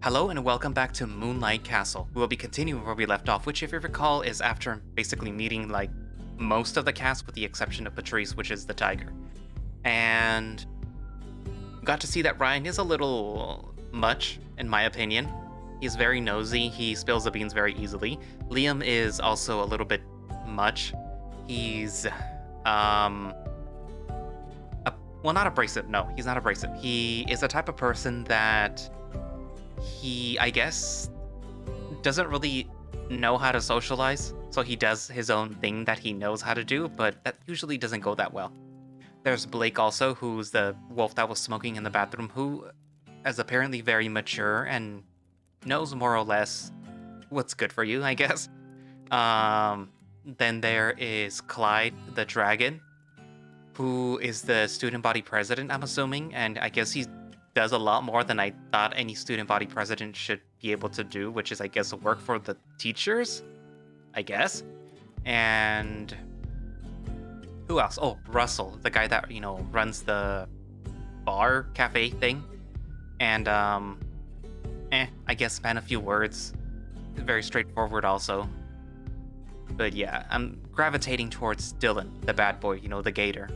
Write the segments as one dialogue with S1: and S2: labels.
S1: Hello and welcome back to Moonlight Castle. We will be continuing where we left off, which if you recall is after basically meeting like most of the cast with the exception of Patrice, which is the tiger. And got to see that Ryan is a little much, in my opinion. He's very nosy, he spills the beans very easily. Liam is also a little bit much. He's well, not abrasive, no, he's not abrasive. He is the type of person that I guess, doesn't really know how to socialize, so he does his own thing that he knows how to do, but that usually doesn't go that well. There's Blake also, who's the wolf that was smoking in the bathroom, who is apparently very mature and knows more or less what's good for you, I guess. Then there is Clyde, the dragon, who is the student body president, I'm assuming, and I guess he does a lot more than I thought any student body president should be able to do, which is, I guess, work for the teachers, I guess. And who else? Oh, Russell, the guy that, runs the bar cafe thing. And, I guess, man, a few words. Very straightforward also. But yeah, I'm gravitating towards Dylan, the bad boy, the gator.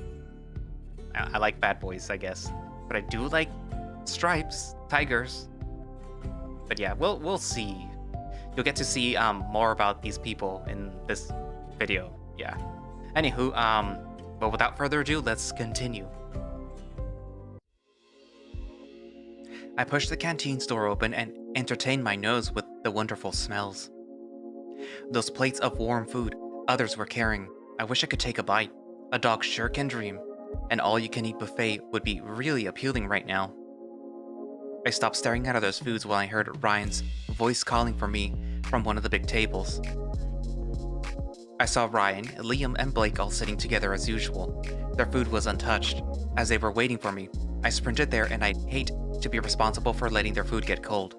S1: I like bad boys, I guess. But I do like stripes, tigers. But yeah, we'll see. You'll get to see more about these people in this video. Yeah. Anywho, but without further ado, let's continue. I pushed the canteen's door open and entertained my nose with the wonderful smells. Those plates of warm food others were carrying, I wish I could take a bite. A dog sure can dream. An all-you-can-eat buffet would be really appealing right now. I stopped staring at those foods while I heard Ryan's voice calling for me from one of the big tables. I saw Ryan, Liam, and Blake all sitting together as usual. Their food was untouched. As they were waiting for me, I sprinted there, and I'd hate to be responsible for letting their food get cold.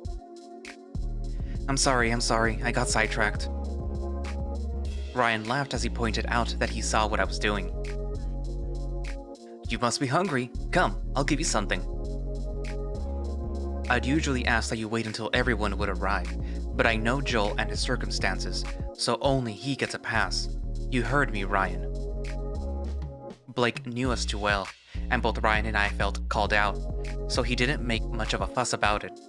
S1: I'm sorry, I got sidetracked. Ryan laughed as he pointed out that he saw what I was doing. You must be hungry. Come, I'll give you something. I'd usually ask that you wait until everyone would arrive, but I know Joel and his circumstances, so only he gets a pass. You heard me, Ryan. Blake knew us too well, and both Ryan and I felt called out, so he didn't make much of a fuss about it.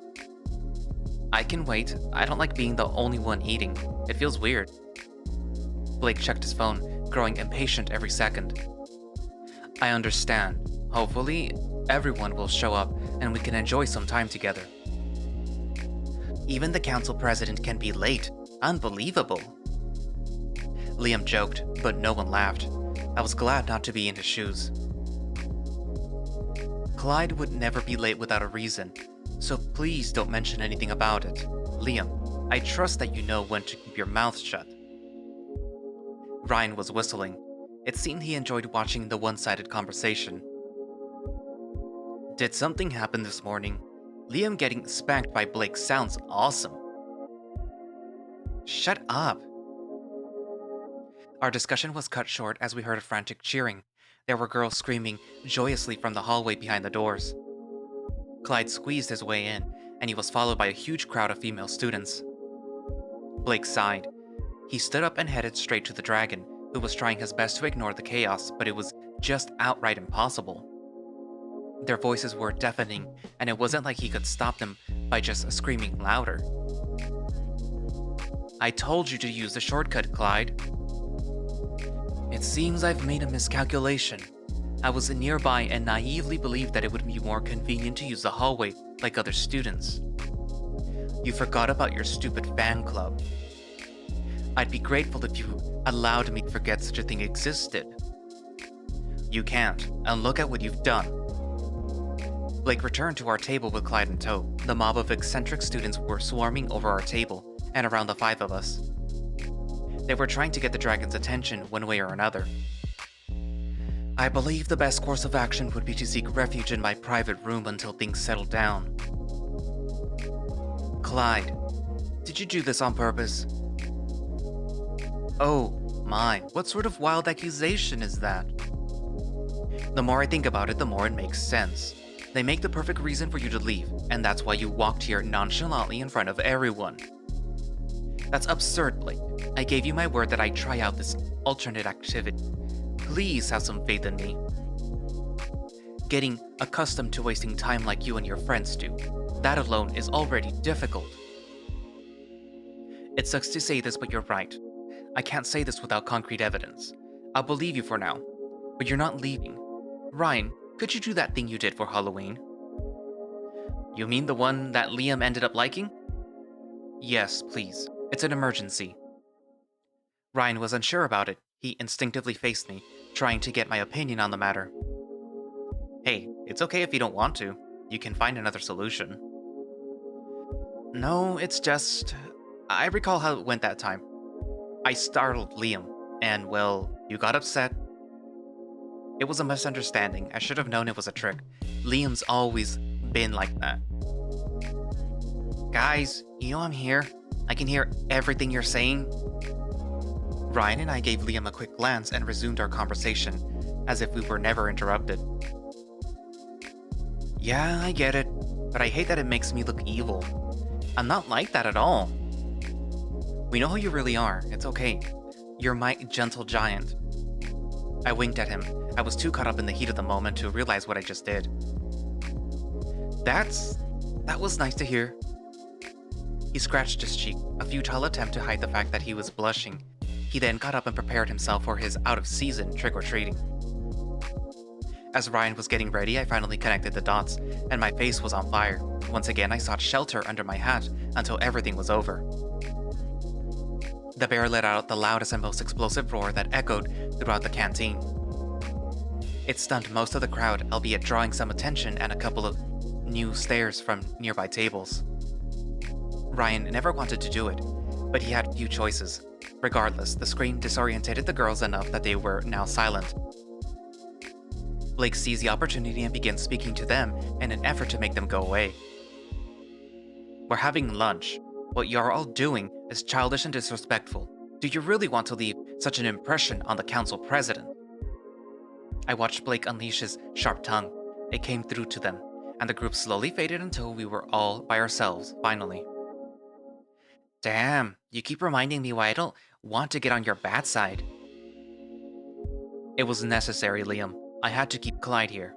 S1: I can wait. I don't like being the only one eating. It feels weird. Blake checked his phone, growing impatient every second. I understand. Hopefully, everyone will show up and we can enjoy some time together. Even the council president can be late. Unbelievable. Liam joked, but no one laughed. I was glad not to be in his shoes. Clyde would never be late without a reason, so please don't mention anything about it. Liam, I trust that you know when to keep your mouth shut. Ryan was whistling. It seemed he enjoyed watching the one-sided conversation. Did something happen this morning? Liam getting spanked by Blake sounds awesome. Shut up. Our discussion was cut short as we heard a frantic cheering. There were girls screaming joyously from the hallway behind the doors. Clyde squeezed his way in, and he was followed by a huge crowd of female students. Blake sighed. He stood up and headed straight to the dragon, who was trying his best to ignore the chaos, but it was just outright impossible. Their voices were deafening, and it wasn't like he could stop them by just screaming louder. I told you to use the shortcut, Clyde. It seems I've made a miscalculation. I was nearby and naively believed that it would be more convenient to use the hallway like other students. You forgot about your stupid fan club. I'd be grateful if you allowed me to forget such a thing existed. You can't, and look at what you've done. Blake returned to our table with Clyde in tow. The mob of eccentric students were swarming over our table, and around the five of us. They were trying to get the dragon's attention one way or another. I believe the best course of action would be to seek refuge in my private room until things settle down. Clyde, did you do this on purpose? Oh my, what sort of wild accusation is that? The more I think about it, the more it makes sense. They make the perfect reason for you to leave, and that's why you walked here nonchalantly in front of everyone. That's absurd, Blake. I gave you my word that I'd try out this alternate activity. Please have some faith in me. Getting accustomed to wasting time like you and your friends do, that alone is already difficult. It sucks to say this, but you're right. I can't say this without concrete evidence. I'll believe you for now, but you're not leaving. Ryan, could you do that thing you did for Halloween? You mean the one that Liam ended up liking? Yes, please. It's an emergency. Ryan was unsure about it. He instinctively faced me, trying to get my opinion on the matter. Hey, it's okay if you don't want to. You can find another solution. No, it's just... I recall how it went that time. I startled Liam, and well, you got upset. It was a misunderstanding. I should have known it was a trick. Liam's always been like that. Guys, you know I'm here. I can hear everything you're saying. Ryan and I gave Liam a quick glance and resumed our conversation, as if we were never interrupted. Yeah, I get it, but I hate that it makes me look evil. I'm not like that at all. We know who you really are, it's okay. You're my gentle giant. I winked at him. I was too caught up in the heat of the moment to realize what I just did. That was nice to hear. He scratched his cheek, a futile attempt to hide the fact that he was blushing. He then got up and prepared himself for his out-of-season trick-or-treating. As Ryan was getting ready, I finally connected the dots, and my face was on fire. Once again, I sought shelter under my hat until everything was over. The bear let out the loudest and most explosive roar that echoed throughout the canteen. It stunned most of the crowd, albeit drawing some attention and a couple of new stares from nearby tables. Ryan never wanted to do it, but he had few choices. Regardless, the scream disorientated the girls enough that they were now silent. Blake seized the opportunity and began speaking to them in an effort to make them go away. We're having lunch. What you're all doing is childish and disrespectful. Do you really want to leave such an impression on the council president? I watched Blake unleash his sharp tongue. It came through to them, and the group slowly faded until we were all by ourselves, finally. Damn, you keep reminding me why I don't want to get on your bad side. It was necessary, Liam. I had to keep Clyde here.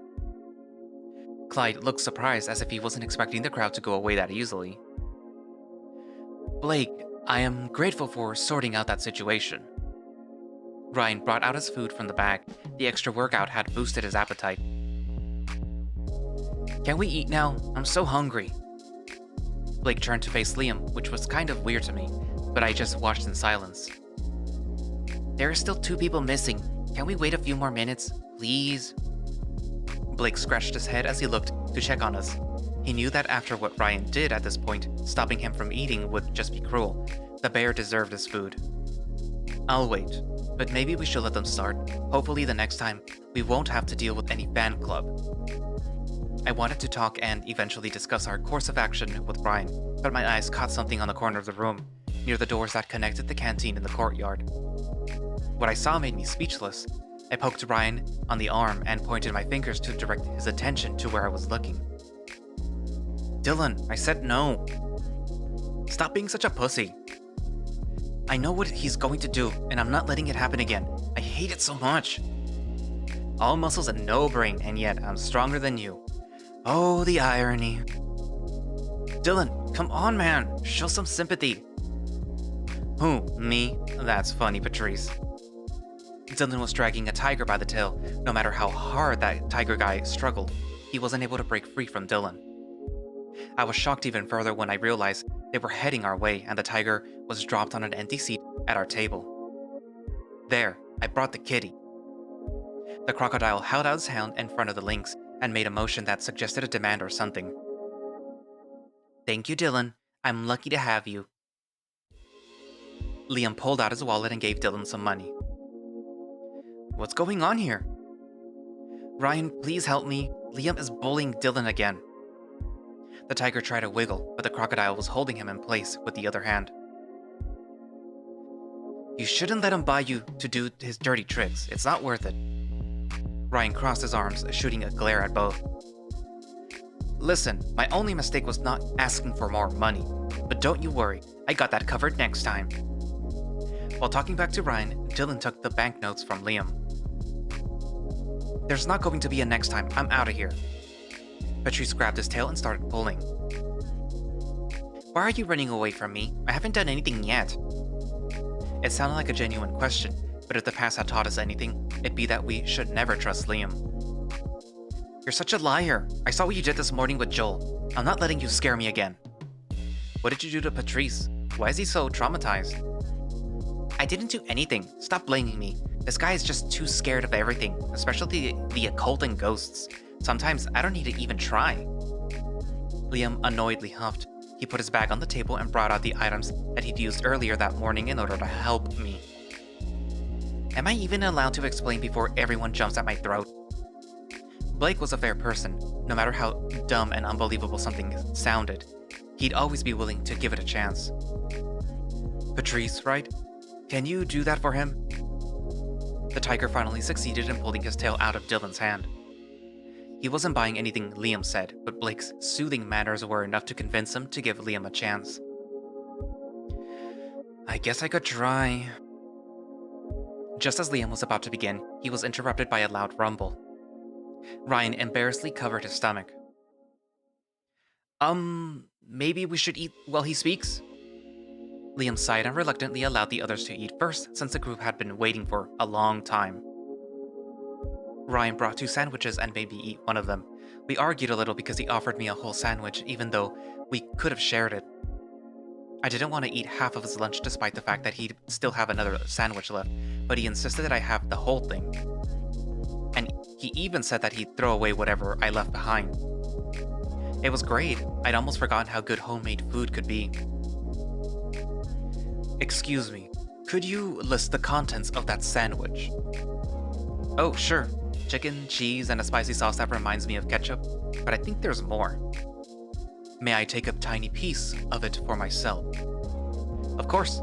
S1: Clyde looked surprised as if he wasn't expecting the crowd to go away that easily. Blake, I am grateful for sorting out that situation. Ryan brought out his food from the bag. The extra workout had boosted his appetite. Can we eat now? I'm so hungry. Blake turned to face Liam, which was kind of weird to me, but I just watched in silence. There are still 2 people missing. Can we wait a few more minutes, please? Blake scratched his head as he looked to check on us. He knew that after what Ryan did at this point, stopping him from eating would just be cruel. The bear deserved his food. I'll wait, but maybe we should let them start. Hopefully the next time, we won't have to deal with any fan club. I wanted to talk and eventually discuss our course of action with Ryan, but my eyes caught something on the corner of the room, near the doors that connected the canteen and the courtyard. What I saw made me speechless. I poked Ryan on the arm and pointed my fingers to direct his attention to where I was looking. Dylan, I said no. Stop being such a pussy. I know what he's going to do, and I'm not letting it happen again. I hate it so much. All muscles and no brain, and yet I'm stronger than you. Oh, the irony. Dylan, come on, man. Show some sympathy. Who, me? That's funny, Patrice. Dylan was dragging a tiger by the tail. No matter how hard that tiger guy struggled, he wasn't able to break free from Dylan. I was shocked even further when I realized they were heading our way and the tiger was dropped on an empty seat at our table. There, I brought the kitty. The crocodile held out his hand in front of the lynx and made a motion that suggested a demand or something. Thank you, Dylan. I'm lucky to have you. Liam pulled out his wallet and gave Dylan some money. What's going on here? Ryan, please help me. Liam is bullying Dylan again. The tiger tried to wiggle, but the crocodile was holding him in place with the other hand. You shouldn't let him buy you to do his dirty tricks. It's not worth it. Ryan crossed his arms, shooting a glare at both. Listen, my only mistake was not asking for more money. But don't you worry, I got that covered next time. While talking back to Ryan, Dylan took the banknotes from Liam. There's not going to be a next time, I'm out of here. Patrice grabbed his tail and started pulling. Why are you running away from me? I haven't done anything yet. It sounded like a genuine question, but if the past had taught us anything, it'd be that we should never trust Liam. You're such a liar. I saw what you did this morning with Joel. I'm not letting you scare me again. What did you do to Patrice? Why is he so traumatized? I didn't do anything. Stop blaming me. This guy is just too scared of everything, especially the occult and ghosts. Sometimes I don't need to even try. Liam annoyedly huffed. He put his bag on the table and brought out the items that he'd used earlier that morning in order to help me. Am I even allowed to explain before everyone jumps at my throat? Blake was a fair person. No matter how dumb and unbelievable something sounded, he'd always be willing to give it a chance. Patrice, right? Can you do that for him? The tiger finally succeeded in pulling his tail out of Dylan's hand. He wasn't buying anything Liam said, but Blake's soothing manners were enough to convince him to give Liam a chance. I guess I could try. Just as Liam was about to begin, he was interrupted by a loud rumble. Ryan embarrassedly covered his stomach. Maybe we should eat while he speaks? Liam sighed and reluctantly allowed the others to eat first, since the group had been waiting for a long time. Ryan brought 2 sandwiches and made me eat one of them. We argued a little because he offered me a whole sandwich, even though we could have shared it. I didn't want to eat half of his lunch despite the fact that he'd still have another sandwich left, but he insisted that I have the whole thing. And he even said that he'd throw away whatever I left behind. It was great. I'd almost forgotten how good homemade food could be. Excuse me, could you list the contents of that sandwich? Oh, sure. Chicken, cheese, and a spicy sauce that reminds me of ketchup, but I think there's more. May I take a tiny piece of it for myself? Of course.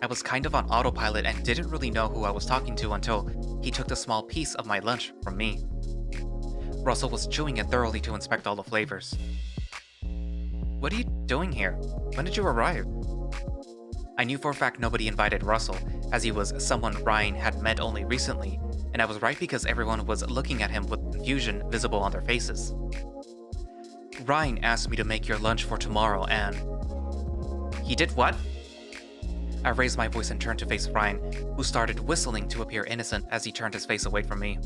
S1: I was kind of on autopilot and didn't really know who I was talking to until he took the small piece of my lunch from me. Russell was chewing it thoroughly to inspect all the flavors. What are you doing here? When did you arrive? I knew for a fact nobody invited Russell, as he was someone Ryan had met only recently, and I was right because everyone was looking at him with confusion visible on their faces. Ryan asked me to make your lunch for tomorrow and... He did what? I raised my voice and turned to face Ryan, who started whistling to appear innocent as he turned his face away from me.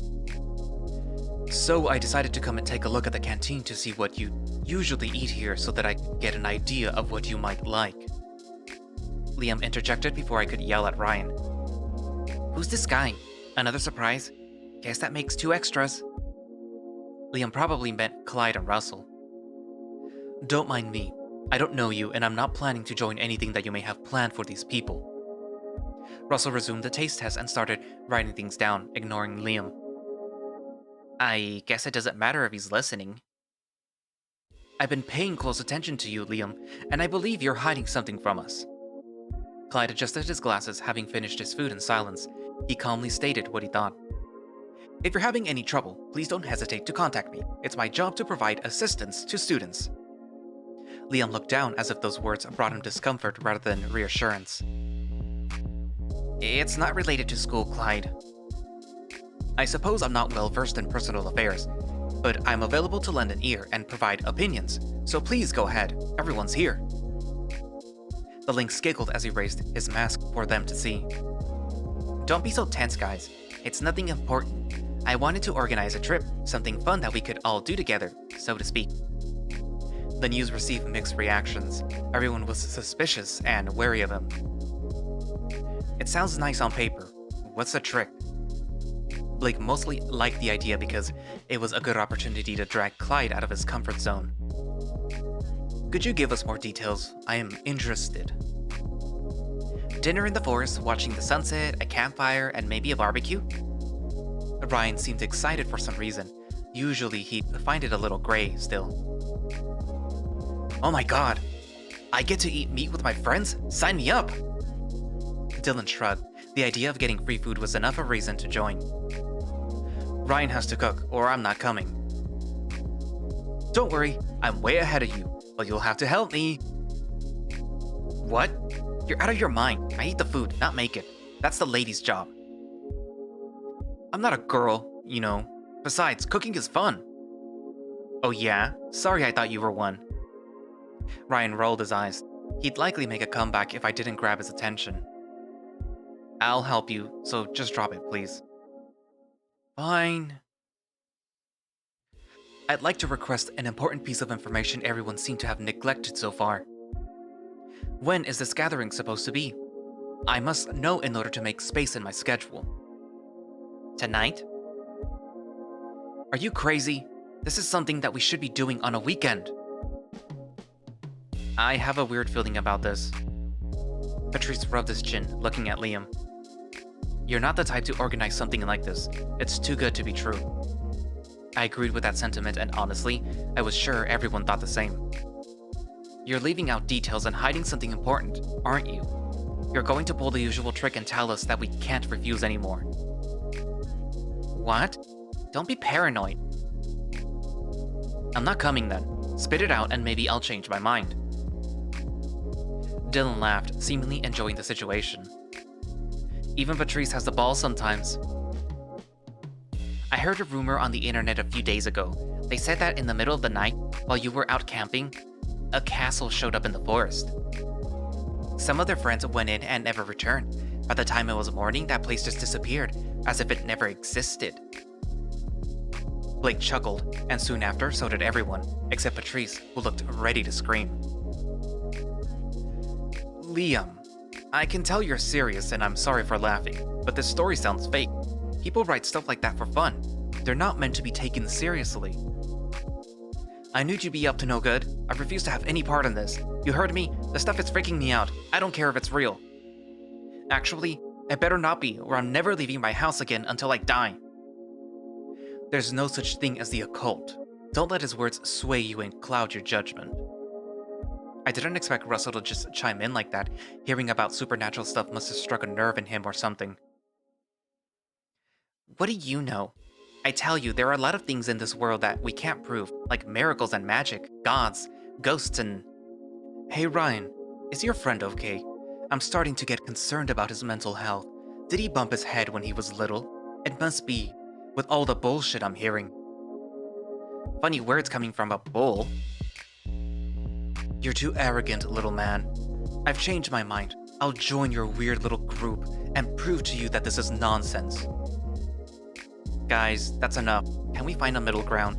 S1: So I decided to come and take a look at the canteen to see what you usually eat here so that I could get an idea of what you might like. Liam interjected before I could yell at Ryan. Who's this guy? Another surprise? Guess that makes 2 extras. Liam probably meant Clyde and Russell. Don't mind me. I don't know you, and I'm not planning to join anything that you may have planned for these people. Russell resumed the taste test and started writing things down, ignoring Liam. I guess it doesn't matter if he's listening. I've been paying close attention to you, Liam, and I believe you're hiding something from us. Clyde adjusted his glasses, having finished his food in silence. He calmly stated what he thought. If you're having any trouble, please don't hesitate to contact me. It's my job to provide assistance to students. Liam looked down as if those words brought him discomfort rather than reassurance. It's not related to school, Clyde. I suppose I'm not well versed in personal affairs, but I'm available to lend an ear and provide opinions, so please go ahead. Everyone's here. The lynx giggled as he raised his mask for them to see. Don't be so tense, guys. It's nothing important. I wanted to organize a trip, something fun that we could all do together, so to speak. The news received mixed reactions. Everyone was suspicious and wary of him. It sounds nice on paper. What's the trick? Blake mostly liked the idea because it was a good opportunity to drag Clyde out of his comfort zone. Could you give us more details? I am interested. Dinner in the forest, watching the sunset, a campfire, and maybe a barbecue? Ryan seemed excited for some reason. Usually he'd find it a little gray still. Oh my god! I get to eat meat with my friends? Sign me up! Dylan shrugged. The idea of getting free food was enough of a reason to join. Ryan has to cook, or I'm not coming.
S2: Don't worry, I'm way ahead of you, but you'll have to help me.
S1: What? You're out of your mind. I eat the food, not make it. That's the lady's job.
S2: I'm not a girl, you know. Besides, cooking is fun.
S1: Oh yeah? Sorry, I thought you were one.
S2: Ryan rolled his eyes. He'd likely make a comeback if I didn't grab his attention.
S1: I'll help you, so just drop it, please.
S2: Fine. I'd like to request an important piece of information everyone seemed to have neglected so far. When is this gathering supposed to be? I must know in order to make space in my schedule.
S1: Tonight?
S2: Are you crazy? This is something that we should be doing on a weekend.
S1: I have a weird feeling about this.
S2: Patrice rubbed his chin, looking at Liam. You're not the type to organize something like this. It's too good to be true. I agreed with that sentiment, and honestly, I was sure everyone thought the same. You're leaving out details and hiding something important, aren't you? You're going to pull the usual trick and tell us that we can't refuse anymore.
S1: What? Don't be paranoid.
S2: I'm not coming then. Spit it out and maybe I'll change my mind. Dylan laughed, seemingly enjoying the situation. Even Patrice has the balls sometimes. I heard a rumor on the internet a few days ago. They said that in the middle of the night, while you were out camping, a castle showed up in the forest. Some of their friends went in and never returned. By the time it was morning, that place just disappeared, as if it never existed. Blake chuckled, and soon after, so did everyone, except Patrice, who looked ready to scream. Liam, I can tell you're serious and I'm sorry for laughing, but this story sounds fake. People write stuff like that for fun. They're not meant to be taken seriously. I knew you'd be up to no good. I refuse to have any part in this. You heard me? The stuff is freaking me out. I don't care if it's real. Actually, it better not be, or I'm never leaving my house again until I die. There's no such thing as the occult. Don't let his words sway you and cloud your judgment. I didn't expect Russell to just chime in like that. Hearing about supernatural stuff must have struck a nerve in him or something.
S1: What do you know? I tell you, there are a lot of things in this world that we can't prove, like miracles and magic, gods, ghosts, and...
S2: Hey Ryan, is your friend okay? I'm starting to get concerned about his mental health. Did he bump his head when he was little? It must be, with all the bullshit I'm hearing.
S1: Funny words coming from a bull.
S2: You're too arrogant, little man. I've changed my mind. I'll join your weird little group and prove to you that this is nonsense.
S1: Guys, that's enough. Can we find a middle ground?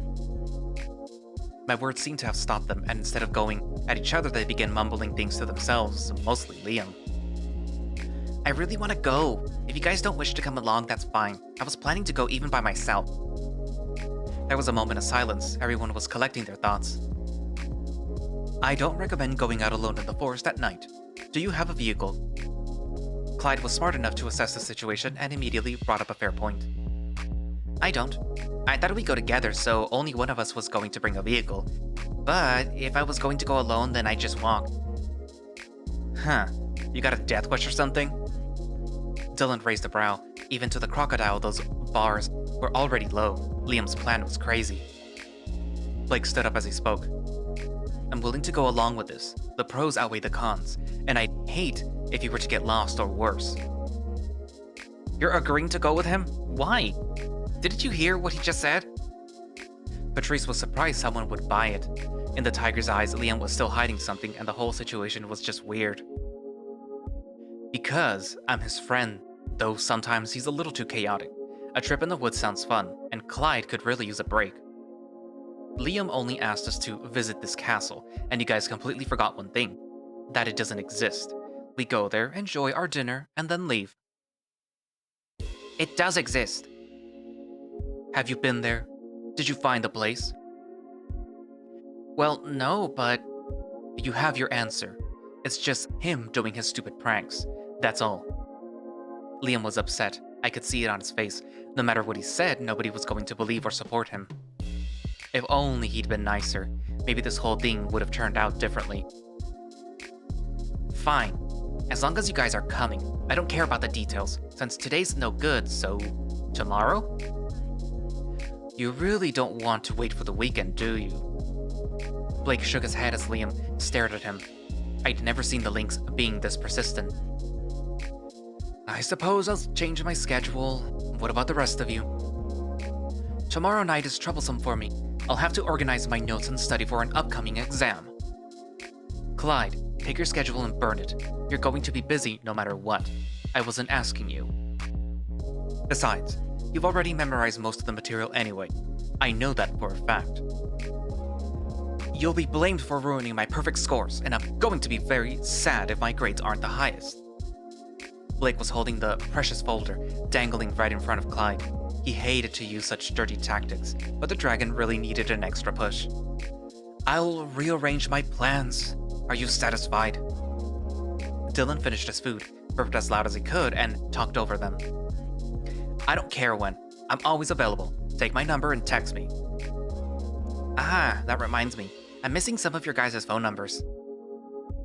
S2: My words seemed to have stopped them, and instead of going at each other, they began mumbling things to themselves, mostly Liam.
S1: I really want to go. If you guys don't wish to come along, that's fine. I was planning to go even by myself.
S2: There was a moment of silence. Everyone was collecting their thoughts. I don't recommend going out alone in the forest at night. Do you have a vehicle? Clyde was smart enough to assess the situation and immediately brought up a fair point.
S1: I don't. I thought we'd go together, so only one of us was going to bring a vehicle. But if I was going to go alone, then I'd just walk.
S2: Huh. You got a death wish or something? Dylan raised a brow. Even to the crocodile, those bars were already low. Liam's plan was crazy. Blake stood up as he spoke. I'm willing to go along with this. The pros outweigh the cons, and I'd hate if you were to get lost or worse.
S1: You're agreeing to go with him? Why? Didn't you hear what he just said?
S2: Patrice was surprised someone would buy it. In the tiger's eyes, Liam was still hiding something, and the whole situation was just weird. Because I'm his friend, though sometimes he's a little too chaotic. A trip in the woods sounds fun, and Clyde could really use a break. Liam only asked us to visit this castle, and you guys completely forgot one thing. That it doesn't exist. We go there, enjoy our dinner, and then leave.
S1: It does exist.
S2: Have you been there? Did you find the place?
S1: Well, no, but...
S2: You have your answer. It's just him doing his stupid pranks. That's all. Liam was upset. I could see it on his face. No matter what he said, nobody was going to believe or support him. If only he'd been nicer, maybe this whole thing would have turned out differently.
S1: Fine. As long as you guys are coming. I don't care about the details, since today's no good, so... Tomorrow?
S2: You really don't want to wait for the weekend, do you? Blake shook his head as Liam stared at him. I'd never seen the Lynx being this persistent. I suppose I'll change my schedule. What about the rest of you? Tomorrow night is troublesome for me. I'll have to organize my notes and study for an upcoming exam. Clyde, take your schedule and burn it. You're going to be busy no matter what. I wasn't asking you. Besides, you've already memorized most of the material anyway. I know that for a fact. You'll be blamed for ruining my perfect scores, and I'm going to be very sad if my grades aren't the highest. Blake was holding the precious folder, dangling right in front of Clyde. He hated to use such dirty tactics, but the dragon really needed an extra push. I'll rearrange my plans. Are you satisfied? Dylan finished his food, burped as loud as he could, and talked over them. I don't care when. I'm always available. Take my number and text me. Ah, that reminds me. I'm missing some of your guys' phone numbers.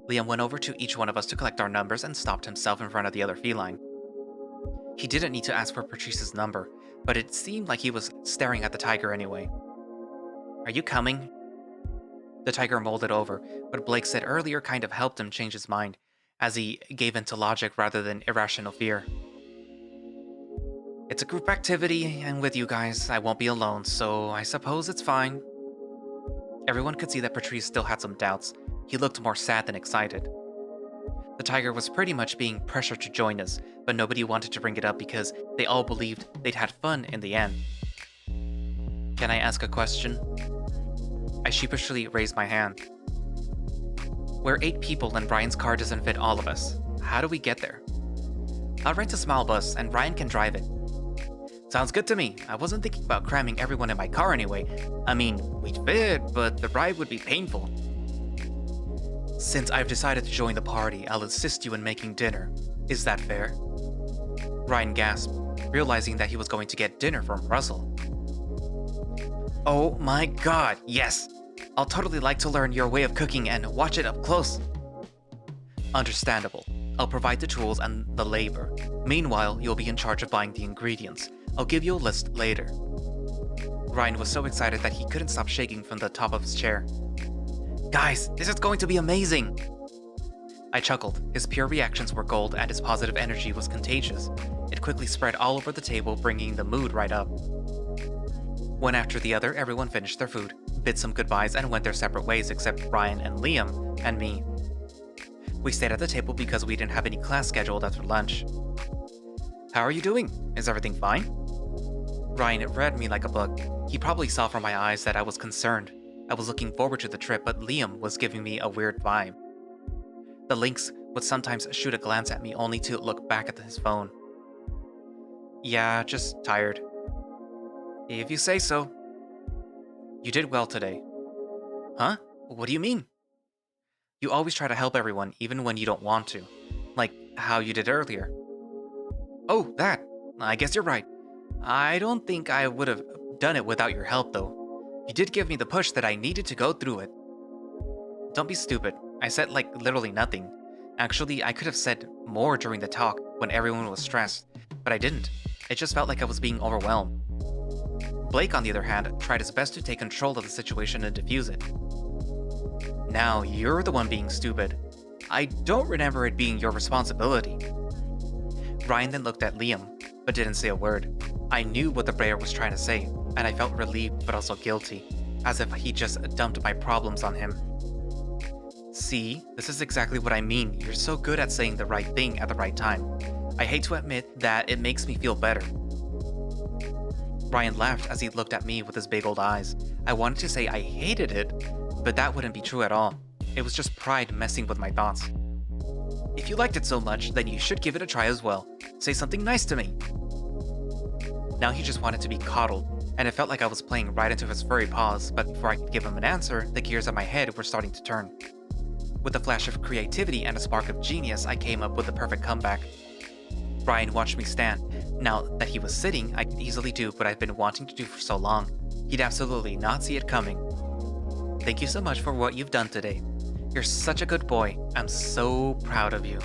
S2: Liam went over to each one of us to collect our numbers and stopped himself in front of the other feline. He didn't need to ask for Patrice's number, but it seemed like he was staring at the tiger anyway. Are you coming? The tiger molded over. What Blake said earlier kind of helped him change his mind, as he gave in to logic rather than irrational fear. It's a group activity, and with you guys, I won't be alone, so I suppose it's fine. Everyone could see that Patrice still had some doubts. He looked more sad than excited. The tiger was pretty much being pressured to join us, but nobody wanted to bring it up because they all believed they'd had fun in the end. Can I ask a question? I sheepishly raised my hand. We're 8 people and Ryan's car doesn't fit all of us. How do we get there? I'll rent a small bus and Ryan can drive it. Sounds good to me. I wasn't thinking about cramming everyone in my car anyway. I mean, we'd fit, but the ride would be painful. Since I've decided to join the party, I'll assist you in making dinner. Is that fair? Ryan gasped, realizing that he was going to get dinner from Russell. Oh my god, yes! I'll totally like to learn your way of cooking and watch it up close. Understandable. I'll provide the tools and the labor. Meanwhile, you'll be in charge of buying the ingredients. I'll give you a list later. Ryan was so excited that he couldn't stop shaking from the top of his chair. Guys, this is going to be amazing! I chuckled. His pure reactions were gold and his positive energy was contagious. It quickly spread all over the table, bringing the mood right up. One after the other, everyone finished their food, bid some goodbyes, and went their separate ways except Ryan and Liam and me. We stayed at the table because we didn't have any class scheduled after lunch. How are you doing? Is everything fine? Ryan read me like a book. He probably saw from my eyes that I was concerned. I was looking forward to the trip, but Liam was giving me a weird vibe. The Lynx would sometimes shoot a glance at me only to look back at his phone. Yeah, just tired. If you say so. You did well today. Huh? What do you mean? You always try to help everyone, even when you don't want to. Like how you did earlier. Oh, that. I guess you're right. I don't think I would have done it without your help, though. You did give me the push that I needed to go through it. Don't be stupid. I said like literally nothing. Actually, I could have said more during the talk when everyone was stressed, but I didn't. It just felt like I was being overwhelmed. Blake, on the other hand, tried his best to take control of the situation and defuse it. Now you're the one being stupid. I don't remember it being your responsibility. Ryan then looked at Liam, but didn't say a word. I knew what the bear was trying to say, and I felt relieved but also guilty, as if he just dumped my problems on him. See, this is exactly what I mean. You're so good at saying the right thing at the right time. I hate to admit that it makes me feel better. Ryan laughed as he looked at me with his big old eyes. I wanted to say I hated it, but that wouldn't be true at all. It was just pride messing with my thoughts. If you liked it so much, then you should give it a try as well. Say something nice to me. Now he just wanted to be coddled, and it felt like I was playing right into his furry paws, but before I could give him an answer, the gears of my head were starting to turn. With a flash of creativity and a spark of genius, I came up with the perfect comeback. Ryan watched me stand. Now that he was sitting, I could easily do what I've been wanting to do for so long. He'd absolutely not see it coming. Thank you so much for what you've done today. You're such a good boy. I'm so proud of you.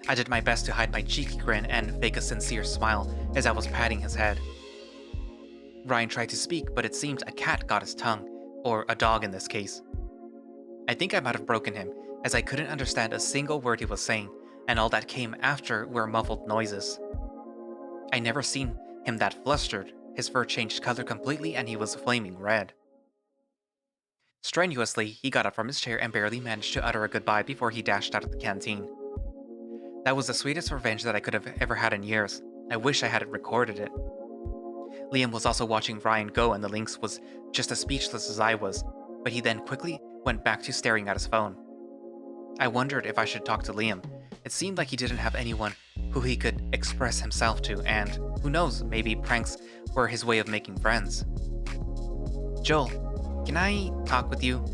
S2: I did my best to hide my cheeky grin and fake a sincere smile as I was patting his head. Ryan tried to speak, but it seemed a cat got his tongue, or a dog in this case. I think I might have broken him, as I couldn't understand a single word he was saying, and all that came after were muffled noises. I never seen him that flustered. His fur changed color completely and he was flaming red. Strenuously, he got up from his chair and barely managed to utter a goodbye before he dashed out of the canteen. That was the sweetest revenge that I could have ever had in years. I wish I had recorded it. Liam was also watching Ryan go and the lynx was just as speechless as I was, but he then quickly went back to staring at his phone. I wondered if I should talk to Liam. It seemed like he didn't have anyone who he could express himself to, and who knows, maybe pranks were his way of making friends. Joel, can I talk with you?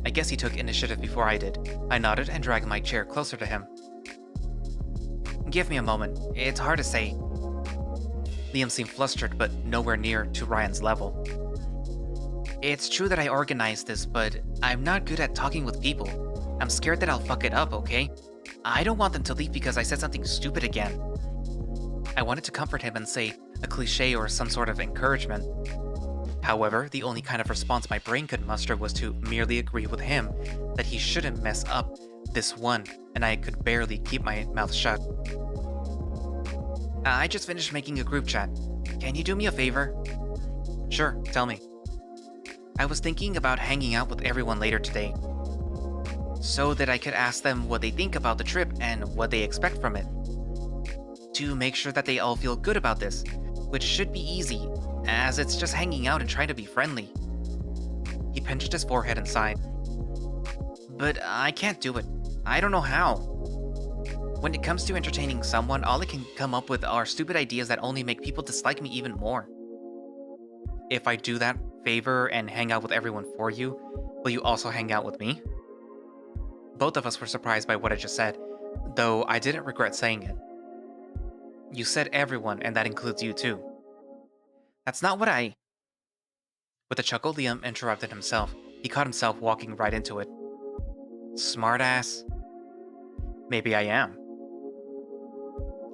S2: I guess he took initiative before I did. I nodded and dragged my chair closer to him. Give me a moment. It's hard to say. Liam seemed flustered, but nowhere near to Ryan's level. It's true that I organized this, but I'm not good at talking with people. I'm scared that I'll fuck it up, okay? I don't want them to leave because I said something stupid again. I wanted to comfort him and say a cliche or some sort of encouragement. However, the only kind of response my brain could muster was to merely agree with him that he shouldn't mess up this one, and I could barely keep my mouth shut. I just finished making a group chat. Can you do me a favor? Sure, tell me. I was thinking about hanging out with everyone later today, so that I could ask them what they think about the trip and what they expect from it. To make sure that they all feel good about this, which should be easy, as it's just hanging out and trying to be friendly. He pinched his forehead and sighed. But I can't do it. I don't know how. When it comes to entertaining someone, all I can come up with are stupid ideas that only make people dislike me even more. If I do that favor and hang out with everyone for you, will you also hang out with me? Both of us were surprised by what I just said, though I didn't regret saying it. You said everyone, and that includes you too. That's not what I... With a chuckle, Liam interrupted himself. He caught himself walking right into it. Smartass. Maybe I am.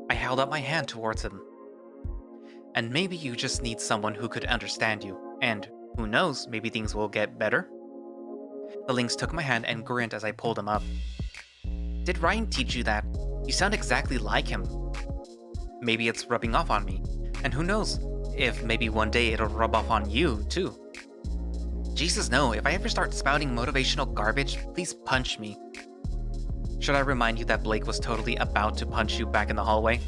S2: I held up my hand towards him. And maybe you just need someone who could understand you, and who knows, maybe things will get better? The lynx took my hand and grinned as I pulled him up. Did Ryan teach you that? You sound exactly like him. Maybe it's rubbing off on me, and who knows, if maybe one day it'll rub off on you, too. Jesus no, if I ever start spouting motivational garbage, please punch me. Should I remind you that Blake was totally about to punch you back in the hallway?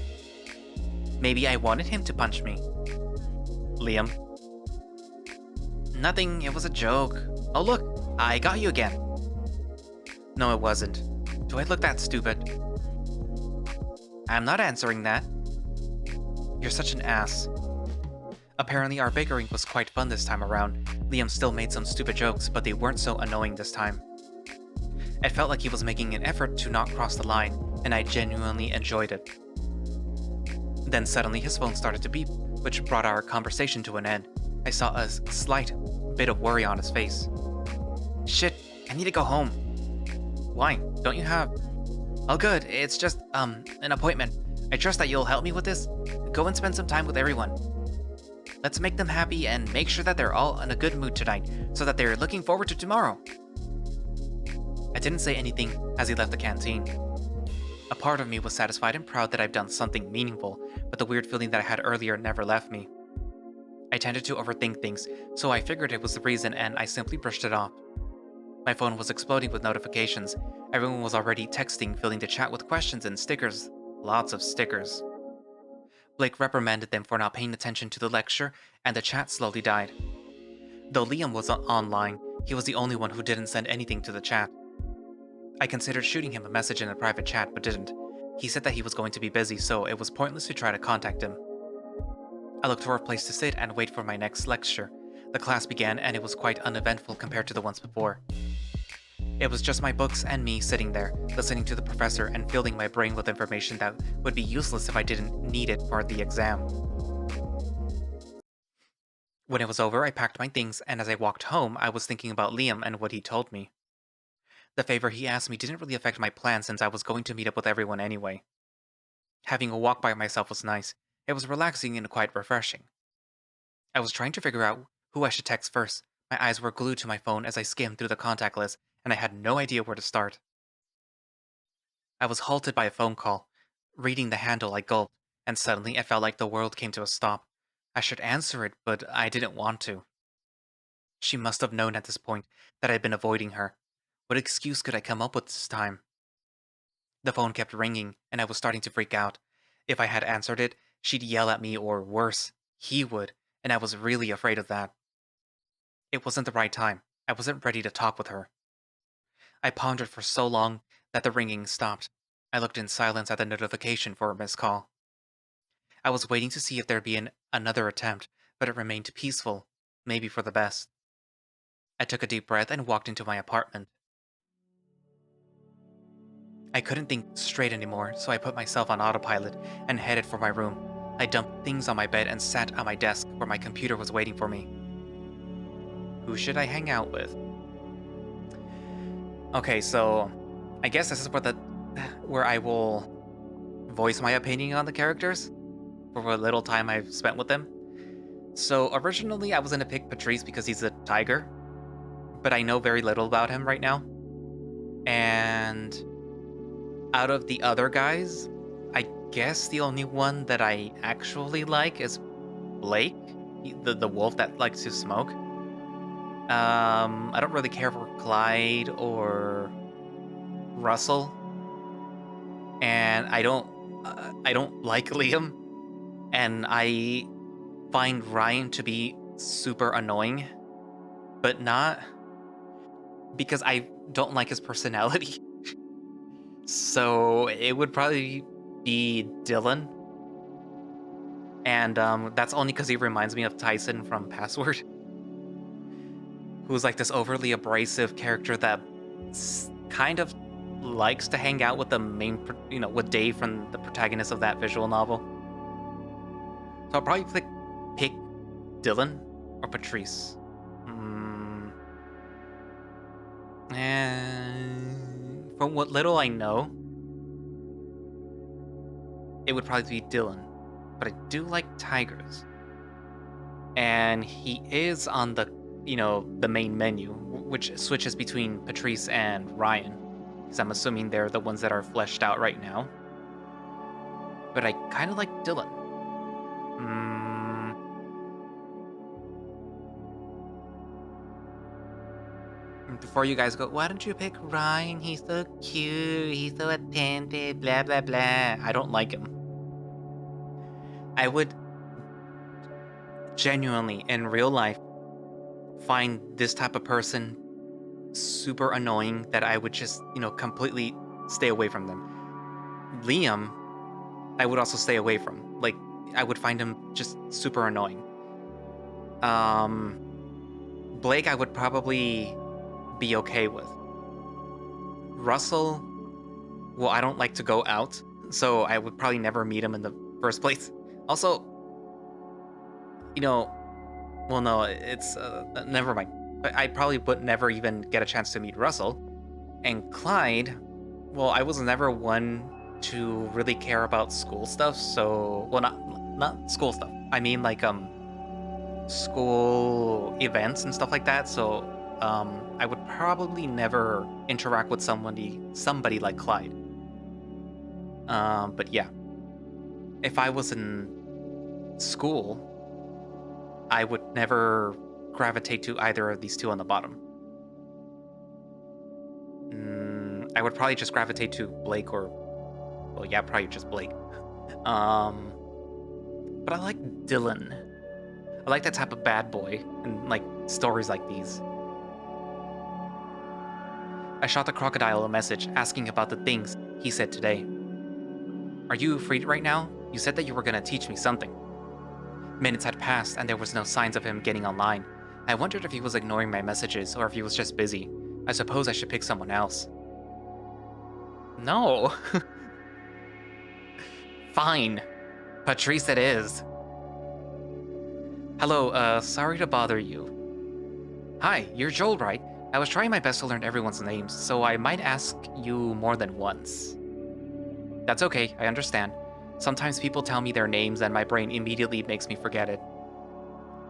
S2: Maybe I wanted him to punch me. Liam. Nothing, it was a joke. Oh look, I got you again. No, it wasn't. Do I look that stupid? I'm not answering that. You're such an ass. Apparently our bickering was quite fun this time around. Liam still made some stupid jokes, but they weren't so annoying this time. It felt like he was making an effort to not cross the line, and I genuinely enjoyed it. Then suddenly his phone started to beep, which brought our conversation to an end. I saw a slight bit of worry on his face. Shit, I need to go home. Why? Don't you have... Oh good, it's just, an appointment. I trust that you'll help me with this. Go and spend some time with everyone. Let's make them happy and make sure that they're all in a good mood tonight, so that they're looking forward to tomorrow. I didn't say anything as he left the canteen. A part of me was satisfied and proud that I've done something meaningful, but the weird feeling that I had earlier never left me. I tended to overthink things, so I figured it was the reason and I simply brushed it off. My phone was exploding with notifications. Everyone was already texting, filling the chat with questions and stickers. Lots of stickers. Blake reprimanded them for not paying attention to the lecture, and the chat slowly died. Though Liam was online, he was the only one who didn't send anything to the chat. I considered shooting him a message in a private chat, but didn't. He said that he was going to be busy, so it was pointless to try to contact him. I looked for a place to sit and wait for my next lecture. The class began, and it was quite uneventful compared to the ones before. It was just my books and me sitting there, listening to the professor and filling my brain with information that would be useless if I didn't need it for the exam. When it was over, I packed my things, and as I walked home, I was thinking about Liam and what he told me. The favor he asked me didn't really affect my plan since I was going to meet up with everyone anyway. Having a walk by myself was nice. It was relaxing and quite refreshing. I was trying to figure out who I should text first, My eyes were glued to my phone as I skimmed through the contact list, and I had no idea where to start. I was halted by a phone call. Reading the handle, I gulped, and suddenly it felt like the world came to a stop. I should answer it, but I didn't want to. She must have known at this point that I'd been avoiding her. What excuse could I come up with this time? The phone kept ringing, and I was starting to freak out. If I had answered it, she'd yell at me, or worse, he would, and I was really afraid of that. It wasn't the right time. I wasn't ready to talk with her. I pondered for so long that the ringing stopped. I looked in silence at the notification for a missed call. I was waiting to see if there'd be another attempt, but it remained peaceful, maybe for the best. I took a deep breath and walked into my apartment. I couldn't think straight anymore, so I put myself on autopilot and headed for my room. I dumped things on my bed and sat at my desk where my computer was waiting for me. Who should I hang out with? Okay, so I guess this is where I will voice my opinion on the characters for what little time I've spent with them. So originally I was gonna pick Patrice because he's a tiger, but I know very little about him right now. And out of the other guys, I guess the only one that I actually like is Blake, the wolf that likes to smoke. I don't really care for Clyde or Russell, and I don't like Liam, and I find Ryan to be super annoying, but not because I don't like his personality. So it would probably be Dylan, and that's only because he reminds me of Tyson from Password, who's like this overly abrasive character that kind of likes to hang out with the with Dave from the protagonist of that visual novel. So I'll probably pick Dylan or Patrice. And from what little I know, it would probably be Dylan. But I do like tigers. And he is on the main menu, which switches between Patrice and Ryan. Because I'm assuming they're the ones that are fleshed out right now. But I kind of like Dylan. Before you guys go, why don't you pick Ryan? He's so cute, he's so attentive, blah, blah, blah. I don't like him. I would genuinely, in real life, find this type of person super annoying that I would just, completely stay away from them. Liam, I would also stay away from. Like, I would find him just super annoying. Blake, I would probably be okay with. Russell, well, I don't like to go out, so I would probably never meet him in the first place. Also, well, no, it's never mind. But I probably would never even get a chance to meet Russell. And Clyde, well, I was never one to really care about school stuff, so, well, not school stuff. I mean, like, school events and stuff like that, so, I would probably never interact with somebody like Clyde. But yeah. If I was in school, I would never gravitate to either of these two on the bottom. I would probably just gravitate to Blake well, yeah, probably just Blake. But I like Dylan. I like that type of bad boy and like stories like these. I shot the crocodile a message asking about the things he said today. Are you free right now? You said that you were gonna teach me something. Minutes had passed and there was no signs of him getting online. I wondered if he was ignoring my messages or if he was just busy. I suppose I should pick someone else. No. Fine. Patrice it is. Hello, sorry to bother you. Hi, you're Joel, right? I was trying my best to learn everyone's names, so I might ask you more than once. That's okay, I understand. Sometimes people tell me their names and my brain immediately makes me forget it.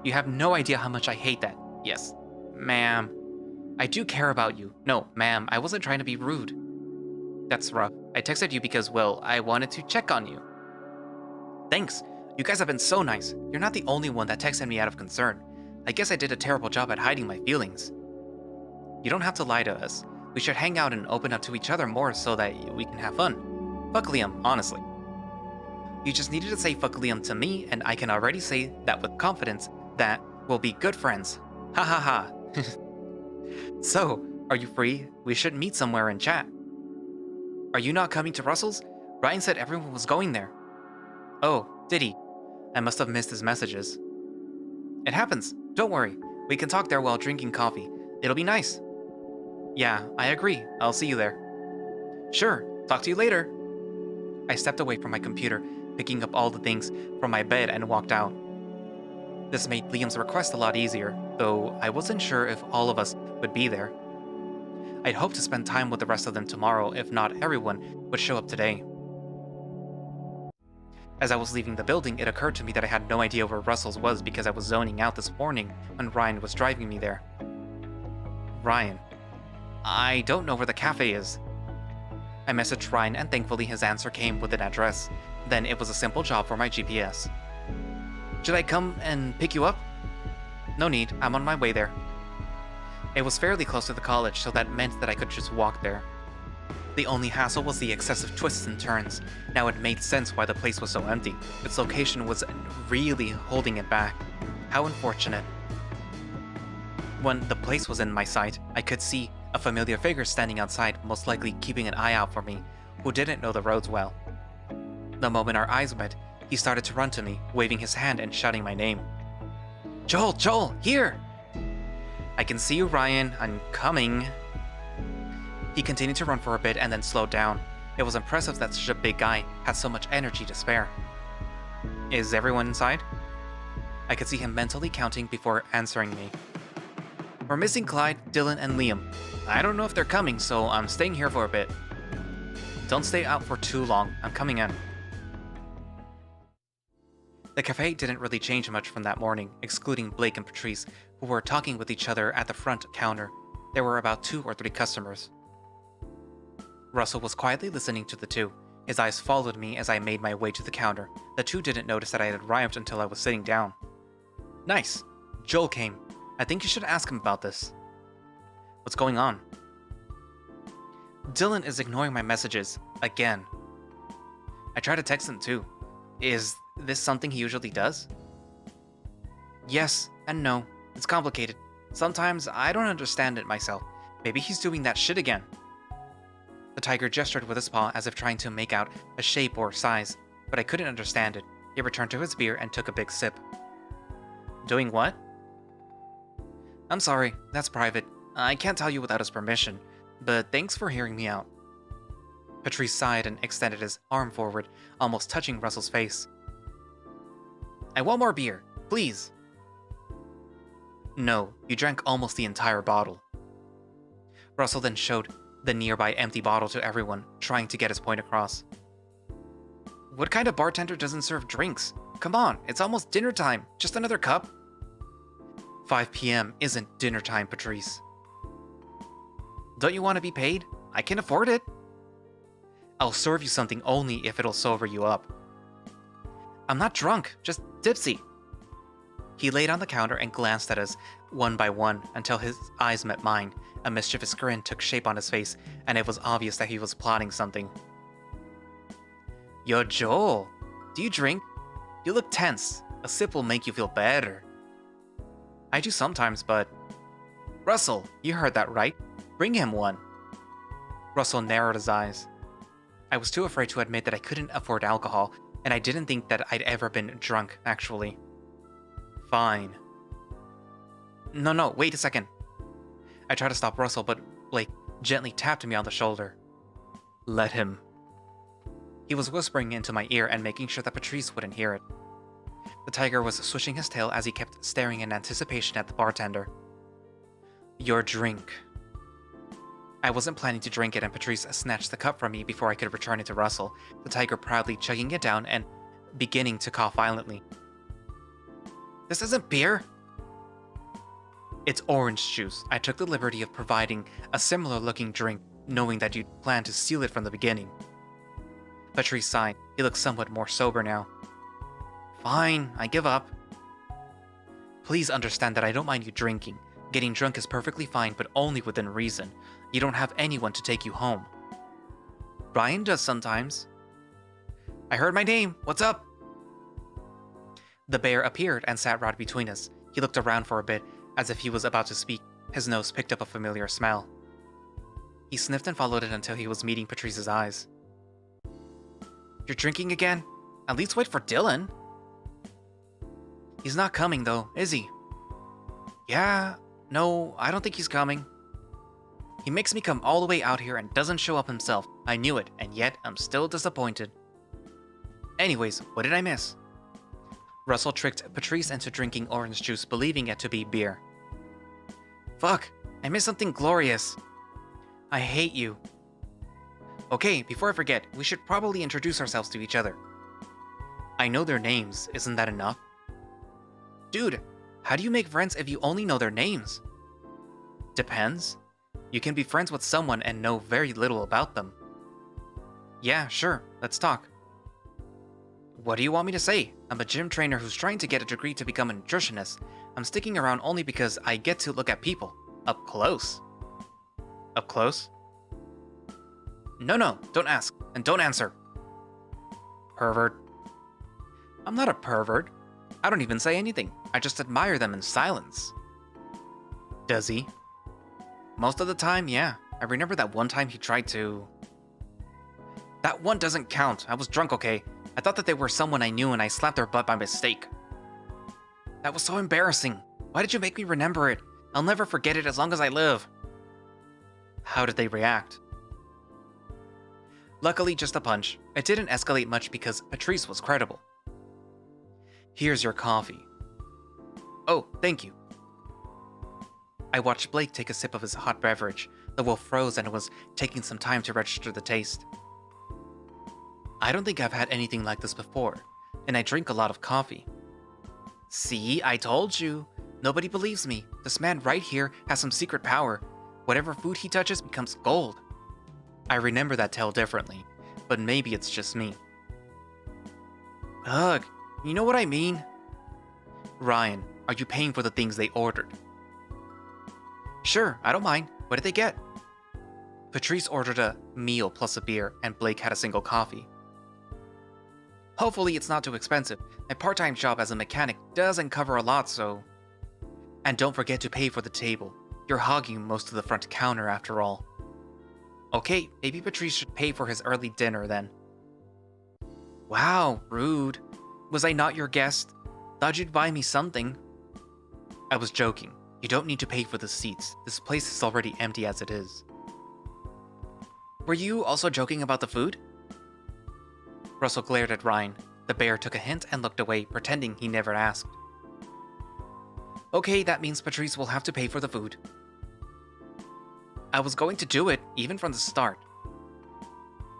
S2: You have no idea how much I hate that. Yes, Ma'am, I do care about you. No, ma'am, I wasn't trying to be rude. That's rough. I texted you because, well, I wanted to check on you. Thanks. You guys have been so nice. You're not the only one that texted me out of concern. I guess I did a terrible job at hiding my feelings. You don't have to lie to us. We should hang out and open up to each other more so that we can have fun. Fuck Liam, honestly. You just needed to say fuck Liam to me, and I can already say that with confidence that we'll be good friends. Ha ha ha. So, are you free? We should meet somewhere and chat. Are you not coming to Russell's? Ryan said everyone was going there. Oh, did he? I must have missed his messages. It happens. Don't worry. We can talk there while drinking coffee. It'll be nice. Yeah, I agree. I'll see you there. Sure. Talk to you later. I stepped away from my computer, picking up all the things from my bed and walked out. This made Liam's request a lot easier, though I wasn't sure if all of us would be there. I'd hoped to spend time with the rest of them tomorrow if not everyone would show up today. As I was leaving the building, it occurred to me that I had no idea where Russell's was because I was zoning out this morning when Ryan was driving me there. Ryan. I don't know where the cafe is. I messaged Ryan and thankfully his answer came with an address. Then it was a simple job for my GPS. Should I come and pick you up? No need, I'm on my way there. It was fairly close to the college, so that meant that I could just walk there. The only hassle was the excessive twists and turns. Now it made sense why the place was so empty. Its location was really holding it back. How unfortunate. When the place was in my sight, I could see a familiar figure standing outside, most likely keeping an eye out for me, who didn't know the roads well. The moment our eyes met, he started to run to me, waving his hand and shouting my name. Joel, here! I can see you, Ryan. I'm coming. He continued to run for a bit and then slowed down. It was impressive that such a big guy had so much energy to spare. Is everyone inside? I could see him mentally counting before answering me. We're missing Clyde, Dylan, and Liam. I don't know if they're coming, so I'm staying here for a bit. Don't stay out for too long. I'm coming in. The cafe didn't really change much from that morning, excluding Blake and Patrice, who were talking with each other at the front counter. There were about 2 or 3 customers. Russell was quietly listening to the two. His eyes followed me as I made my way to the counter. The two didn't notice that I had arrived until I was sitting down. Nice. Joel came. I think you should ask him about this. What's going on? Dylan is ignoring my messages. Again. I tried to text him too. Is this something he usually does? Yes and no. It's complicated. Sometimes I don't understand it myself. Maybe he's doing that shit again. The tiger gestured with his paw as if trying to make out a shape or size, but I couldn't understand it. He returned to his beer and took a big sip. Doing what? I'm sorry, that's private. I can't tell you without his permission, but thanks for hearing me out. Patrice sighed and extended his arm forward, almost touching Russell's face. I want more beer, please. No, you drank almost the entire bottle. Russell then showed the nearby empty bottle to everyone, trying to get his point across. What kind of bartender doesn't serve drinks? Come on, it's almost dinner time. Just another cup? 5 p.m. isn't dinner time, Patrice. Don't you want to be paid? I can afford it. I'll serve you something only if it'll sober you up. I'm not drunk, just tipsy. He laid on the counter and glanced at us one by one until his eyes met mine. A mischievous grin took shape on his face, and it was obvious that he was plotting something. Yo, Joel, do you drink? You look tense. A sip will make you feel better. I do sometimes, but... Russell, you heard that right. Bring him one. Russell narrowed his eyes. I was too afraid to admit that I couldn't afford alcohol, and I didn't think that I'd ever been drunk, actually. Fine. No, wait a second. I tried to stop Russell, but Blake gently tapped me on the shoulder. Let him. He was whispering into my ear and making sure that Patrice wouldn't hear it. The tiger was swishing his tail as he kept staring in anticipation at the bartender. Your drink. I wasn't planning to drink it, and Patrice snatched the cup from me before I could return it to Russell, the tiger proudly chugging it down and beginning to cough violently. This isn't beer. It's orange juice. I took the liberty of providing a similar looking drink, knowing that you'd planned to steal it from the beginning. Patrice sighed. He looked somewhat more sober now. Fine, I give up. Please understand that I don't mind you drinking. Getting drunk is perfectly fine, but only within reason. You don't have anyone to take you home. Ryan does sometimes. I heard my name. What's up? The bear appeared and sat right between us. He looked around for a bit, as if he was about to speak. His nose picked up a familiar smell. He sniffed and followed it until he was meeting Patrice's eyes. You're drinking again? At least wait for Dylan. He's not coming though, is he? Yeah, no, I don't think he's coming. He makes me come all the way out here and doesn't show up himself. I knew it, and yet I'm still disappointed. Anyways, what did I miss? Russell tricked Patrice into drinking orange juice, believing it to be beer. Fuck, I missed something glorious. I hate you. Okay, before I forget, we should probably introduce ourselves to each other. I know their names, isn't that enough? Dude, how do you make friends if you only know their names? Depends. You can be friends with someone and know very little about them. Yeah, sure, let's talk. What do you want me to say? I'm a gym trainer who's trying to get a degree to become a nutritionist. I'm sticking around only because I get to look at people. Up close. Up close? No, don't ask, and don't answer. Pervert. I'm not a pervert. I don't even say anything. I just admire them in silence. Does he? Most of the time, yeah. I remember that one time he tried to... That one doesn't count. I was drunk, okay? I thought that they were someone I knew and I slapped their butt by mistake. That was so embarrassing. Why did you make me remember it? I'll never forget it as long as I live. How did they react? Luckily, just a punch. It didn't escalate much because Patrice was credible. Here's your coffee. Oh, thank you. I watched Blake take a sip of his hot beverage. The wolf froze and it was taking some time to register the taste. I don't think I've had anything like this before, and I drink a lot of coffee. See, I told you. Nobody believes me. This man right here has some secret power. Whatever food he touches becomes gold. I remember that tale differently, but maybe it's just me. Ugh, you know what I mean? Ryan, are you paying for the things they ordered? Sure, I don't mind. What did they get? Patrice ordered a meal plus a beer, and Blake had a single coffee. Hopefully it's not too expensive. My part-time job as a mechanic doesn't cover a lot, so... And don't forget to pay for the table. You're hogging most of the front counter after all. Okay, maybe Patrice should pay for his early dinner then. Wow, rude. Was I not your guest? Thought you'd buy me something. I was joking. You don't need to pay for the seats. This place is already empty as it is. Were you also joking about the food? Russell glared at Ryan. The bear took a hint and looked away, pretending he never asked. Okay, that means Patrice will have to pay for the food. I was going to do it, even from the start.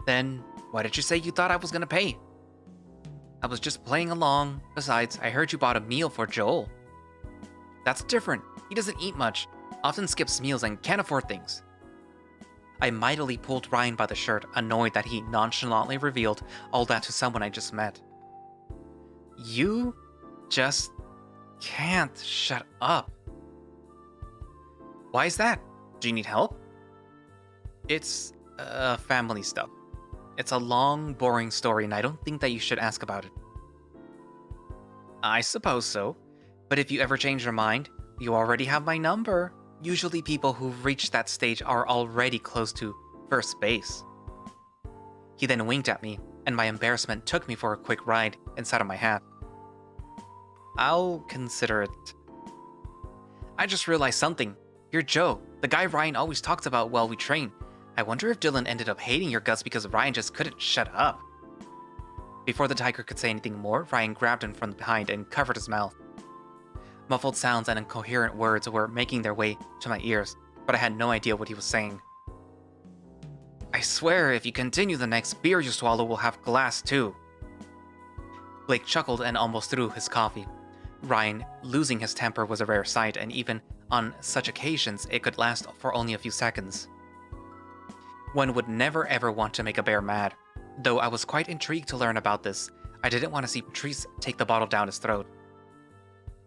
S2: Then, why did you say you thought I was gonna pay? I was just playing along. Besides, I heard you bought a meal for Joel. That's different. He doesn't eat much, often skips meals and can't afford things. I mightily pulled Ryan by the shirt, annoyed that he nonchalantly revealed all that to someone I just met. You just can't shut up. Why is that? Do you need help? It's, family stuff. It's a long, boring story, and I don't think that you should ask about it. I suppose so. But if you ever change your mind, you already have my number. Usually people who've reached that stage are already close to first base. He then winked at me, and my embarrassment took me for a quick ride inside of my hat. I'll consider it. I just realized something. You're Joe, the guy Ryan always talks about while we train. I wonder if Dylan ended up hating your guts because Ryan just couldn't shut up. Before the tiger could say anything more, Ryan grabbed him from behind and covered his mouth. Muffled sounds and incoherent words were making their way to my ears, but I had no idea what he was saying. I swear, if you continue, the next beer you swallow will have glass too. Blake chuckled and almost threw his coffee. Ryan losing his temper was a rare sight, and even On such occasions, it could last for only a few seconds. One would never ever want to make a bear mad. Though I was quite intrigued to learn about this, I didn't want to see Patrice take the bottle down his throat.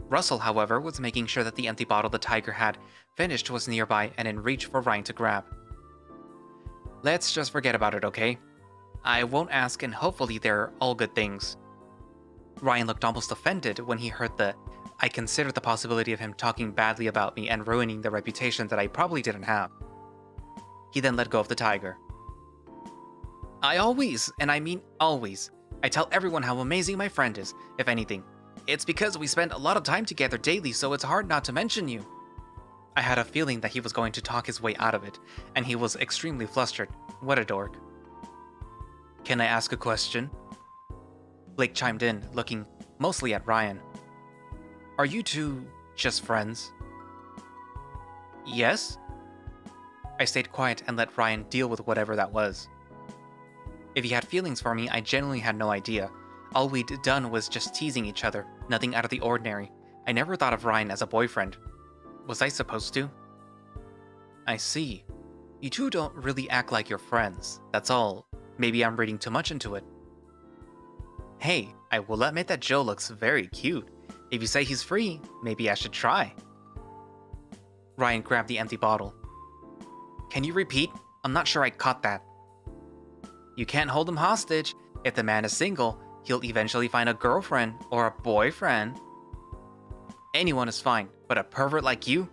S2: Russell, however, was making sure that the empty bottle the tiger had finished was nearby and in reach for Ryan to grab. Let's just forget about it, okay? I won't ask, and hopefully they're all good things. Ryan looked almost offended when he heard that I considered the possibility of him talking badly about me and ruining the reputation that I probably didn't have. He then let go of the tiger. I always, and I mean always, I tell everyone how amazing my friend is, if anything. It's because we spend a lot of time together daily, so it's hard not to mention you. I had a feeling that he was going to talk his way out of it, and he was extremely flustered. What a dork. Can I ask a question? Blake chimed in, looking mostly at Ryan. Are you two just friends? Yes? I stayed quiet and let Ryan deal with whatever that was. If he had feelings for me, I genuinely had no idea. All we'd done was just teasing each other, nothing out of the ordinary. I never thought of Ryan as a boyfriend. Was I supposed to? I see. You two don't really act like you're friends, that's all. Maybe I'm reading too much into it. Hey, I will admit that Joe looks very cute. If you say he's free, maybe I should try. Ryan grabbed the empty bottle. Can you repeat? I'm not sure I caught that. You can't hold him hostage. If the man is single, he'll eventually find a girlfriend or a boyfriend. Anyone is fine, but a pervert like you?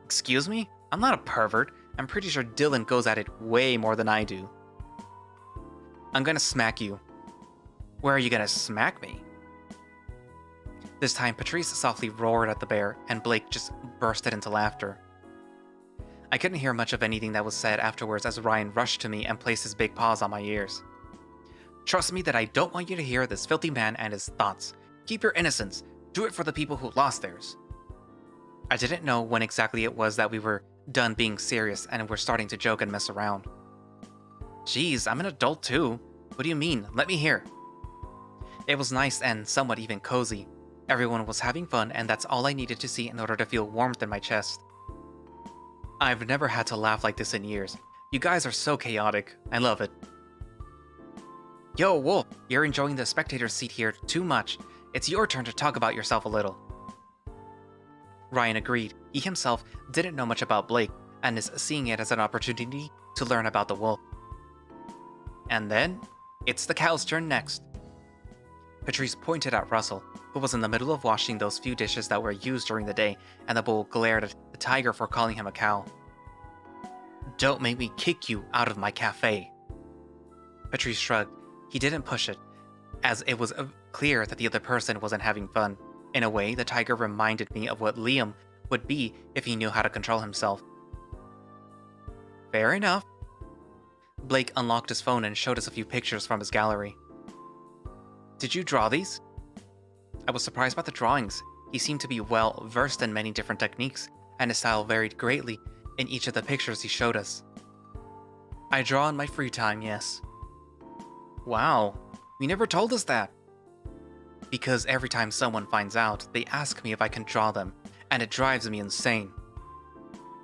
S2: Excuse me? I'm not a pervert. I'm pretty sure Dylan goes at it way more than I do. I'm gonna smack you. Where are you gonna smack me? This time, Patrice softly roared at the bear, and Blake just bursted into laughter. I couldn't hear much of anything that was said afterwards as Ryan rushed to me and placed his big paws on my ears. Trust me that I don't want you to hear this filthy man and his thoughts. Keep your innocence. Do it for the people who lost theirs. I didn't know when exactly it was that we were done being serious and were starting to joke and mess around. Geez, I'm an adult too. What do you mean? Let me hear. It was nice and somewhat even cozy. Everyone was having fun, and that's all I needed to see in order to feel warmth in my chest. I've never had to laugh like this in years. You guys are so chaotic. I love it. Yo, Wolf, you're enjoying the spectator seat here too much. It's your turn to talk about yourself a little. Ryan agreed. He himself didn't know much about Blake, and is seeing it as an opportunity to learn about the wolf. And then, it's the cow's turn next. Patrice pointed at Russell, who was in the middle of washing those few dishes that were used during the day, and the bull glared at the tiger for calling him a cow. Don't make me kick you out of my cafe. Patrice shrugged. He didn't push it, as it was clear that the other person wasn't having fun. In a way, the tiger reminded me of what Liam would be if he knew how to control himself. Fair enough. Blake unlocked his phone and showed us a few pictures from his gallery. Did you draw these? I was surprised by the drawings. He seemed to be well versed in many different techniques, and his style varied greatly in each of the pictures he showed us. I draw in my free time, yes. Wow, you never told us that. Because every time someone finds out, they ask me if I can draw them, and it drives me insane.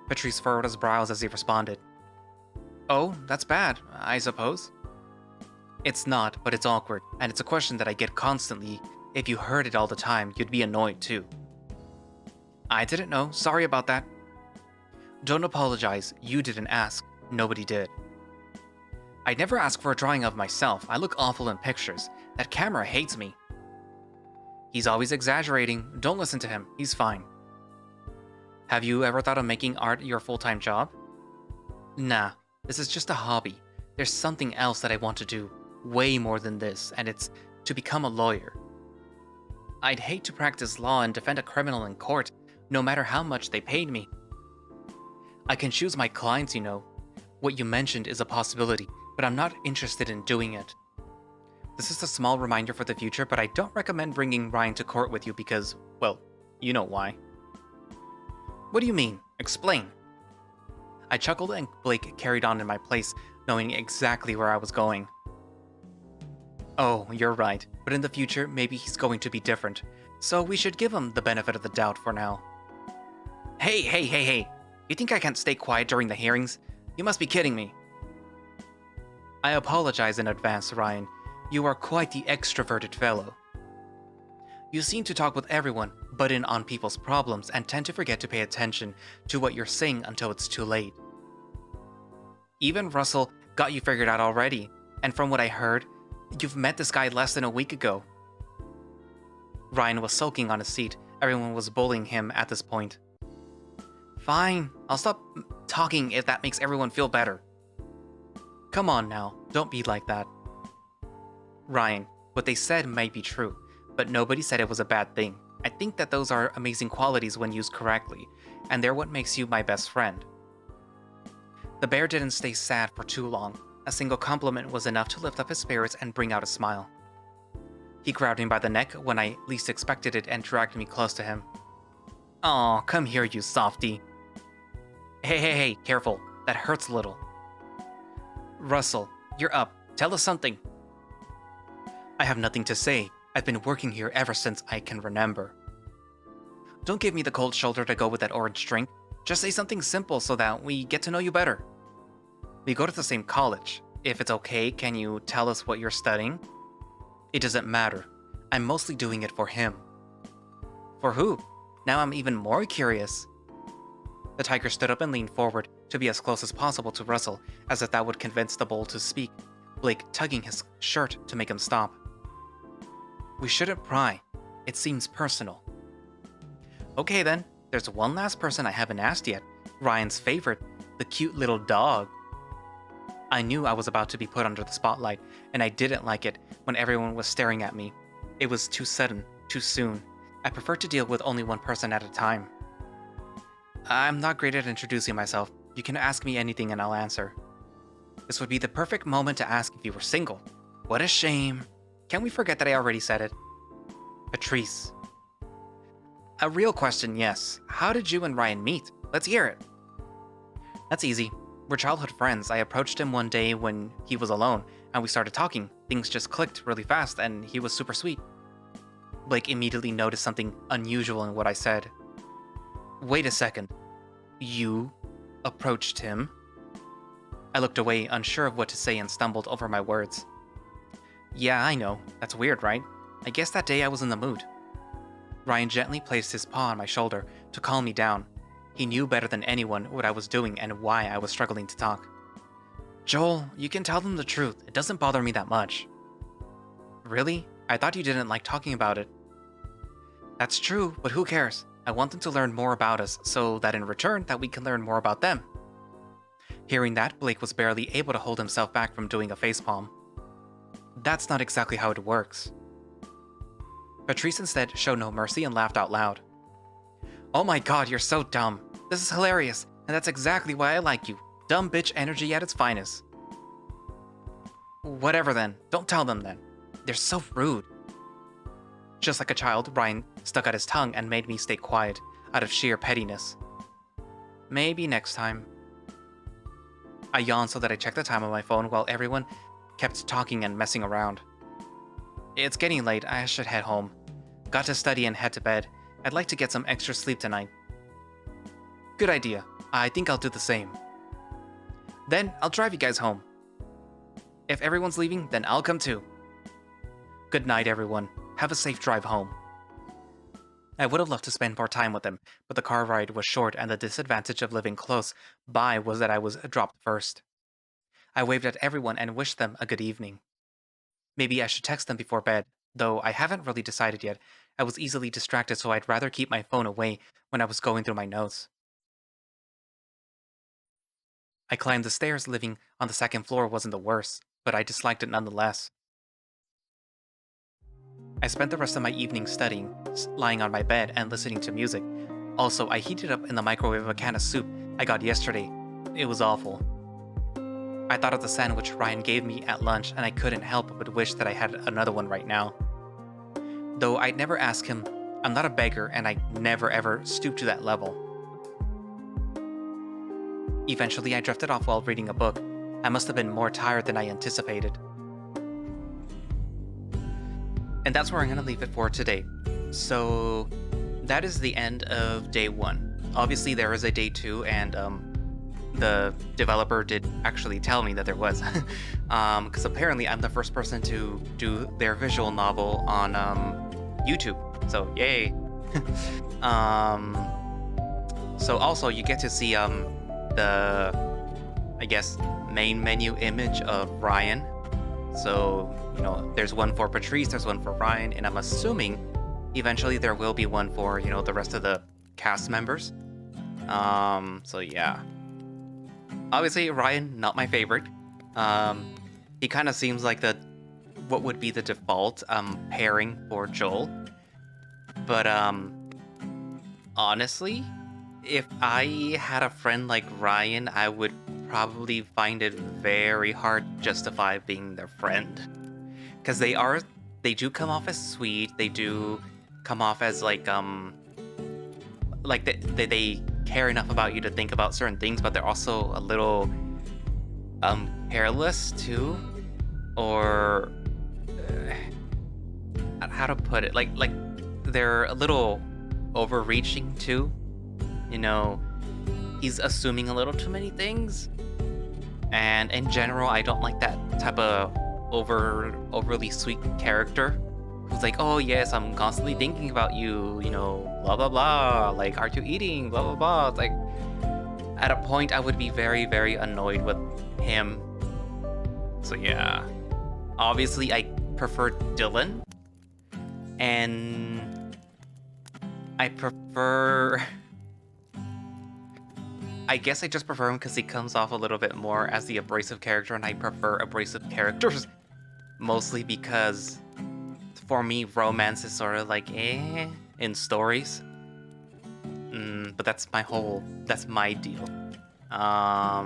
S2: Patrice furrowed his brows as he responded. Oh, that's bad, I suppose. It's not, but it's awkward, and it's a question that I get constantly. If you heard it all the time, you'd be annoyed too. I didn't know, sorry about that. Don't apologize, you didn't ask, nobody did. I'd never ask for a drawing of myself, I look awful in pictures. That camera hates me. He's always exaggerating, don't listen to him, he's fine. Have you ever thought of making art your full-time job? Nah, this is just a hobby. There's something else that I want to do, way more than this, and it's to become a lawyer. I'd hate to practice law and defend a criminal in court, no matter how much they paid me. I can choose my clients, you know. What you mentioned is a possibility, but I'm not interested in doing it. This is a small reminder for the future, but I don't recommend bringing Ryan to court with you because, well, you know why. What do you mean? Explain. I chuckled and Blake carried on in my place, knowing exactly where I was going. Oh, you're right, but in the future, maybe he's going to be different, so we should give him the benefit of the doubt for now. Hey. You think I can't stay quiet during the hearings? You must be kidding me. I apologize in advance, Ryan. You are quite the extroverted fellow. You seem to talk with everyone, butt in on people's problems, and tend to forget to pay attention to what you're saying until it's too late. Even Russell got you figured out already, and from what I heard, you've met this guy less than a week ago. Ryan was sulking on his seat. Everyone was bullying him at this point. Fine, I'll stop talking if that makes everyone feel better. Come on now, don't be like that. Ryan, what they said might be true, but nobody said it was a bad thing. I think that those are amazing qualities when used correctly, and they're what makes you my best friend. The bear didn't stay sad for too long. A single compliment was enough to lift up his spirits and bring out a smile. He grabbed me by the neck when I least expected it and dragged me close to him. Aw, come here, you softy. Hey, careful. That hurts a little. Russell, you're up. Tell us something. I have nothing to say. I've been working here ever since I can remember. Don't give me the cold shoulder to go with that orange drink. Just say something simple so that we get to know you better. We go to the same college. If it's okay, can you tell us what you're studying? It doesn't matter. I'm mostly doing it for him. For who? Now I'm even more curious. The tiger stood up and leaned forward to be as close as possible to Russell, as if that would convince the bull to speak, Blake tugging his shirt to make him stop. We shouldn't pry. It seems personal. Okay then, there's one last person I haven't asked yet. Ryan's favorite, the cute little dog. I knew I was about to be put under the spotlight, and I didn't like it when everyone was staring at me. It was too sudden, too soon. I prefer to deal with only one person at a time. I'm not great at introducing myself. You can ask me anything and I'll answer. This would be the perfect moment to ask if you were single. What a shame. Can we forget that I already said it? Patrice. A real question, yes. How did you and Ryan meet? Let's hear it. That's easy. We're childhood friends. I approached him one day when he was alone, and we started talking. Things just clicked really fast, and he was super sweet. Blake immediately noticed something unusual in what I said. Wait a second. You approached him? I looked away, unsure of what to say, and stumbled over my words. Yeah, I know. That's weird, right? I guess that day I was in the mood. Ryan gently placed his paw on my shoulder to calm me down. He knew better than anyone what I was doing and why I was struggling to talk. Joel, you can tell them the truth. It doesn't bother me that much. Really? I thought you didn't like talking about it. That's true, but who cares? I want them to learn more about us so that in return that we can learn more about them. Hearing that, Blake was barely able to hold himself back from doing a facepalm. That's not exactly how it works. Patrice instead showed no mercy and laughed out loud. Oh my god, you're so dumb. This is hilarious, and that's exactly why I like you. Dumb bitch energy at its finest. Whatever then. Don't tell them then. They're so rude. Just like a child, Ryan stuck out his tongue and made me stay quiet, out of sheer pettiness. Maybe next time. I yawned so that I checked the time on my phone while everyone kept talking and messing around. It's getting late, I should head home. Got to study and head to bed. I'd like to get some extra sleep tonight. Good idea. I think I'll do the same. Then I'll drive you guys home. If everyone's leaving, then I'll come too. Good night, everyone. Have a safe drive home. I would have loved to spend more time with them, but the car ride was short and the disadvantage of living close by was that I was dropped first. I waved at everyone and wished them a good evening. Maybe I should text them before bed, though I haven't really decided yet. I was easily distracted, so I'd rather keep my phone away when I was going through my notes. I climbed the stairs. Living on the second floor wasn't the worst, but I disliked it nonetheless. I spent the rest of my evening studying, lying on my bed and listening to music. Also, I heated up in the microwave a can of soup I got yesterday. It was awful. I thought of the sandwich Ryan gave me at lunch, and I couldn't help but wish that I had another one right now. Though I'd never ask him, I'm not a beggar and I never ever stoop to that level. Eventually, I drifted off while reading a book. I must have been more tired than I anticipated. And that's where I'm going to leave it for today. So, that is the end of day 1.
S1: obviously there is a day 2, and the developer did actually tell me that there was, because apparently I'm the first person to do their visual novel on YouTube. So yay! So also you get to see the, I guess, main menu image of Ryan. So there's one for Patrice, there's one for Ryan, and I'm assuming eventually there will be one for the rest of the cast members. So yeah. Obviously, Ryan, not my favorite. He kind of seems like what would be the default pairing for Joel. But honestly, if I had a friend like Ryan, I would probably find it very hard to justify being their friend. Because they do come off as sweet. They do come off as like they care enough about you to think about certain things, but they're also a little careless too, or how to put it, like they're a little overreaching too. He's assuming a little too many things, and in general I don't like that type of overly sweet character who's like, oh yes, I'm constantly thinking about you, blah blah blah, like, aren't you eating, blah blah blah. It's like, at a point I would be very, very annoyed with him. So yeah, obviously I prefer Dylan, and I guess I just prefer him because he comes off a little bit more as the abrasive character, and I prefer abrasive characters mostly because for me romance is sort of like in stories. But that's my deal. I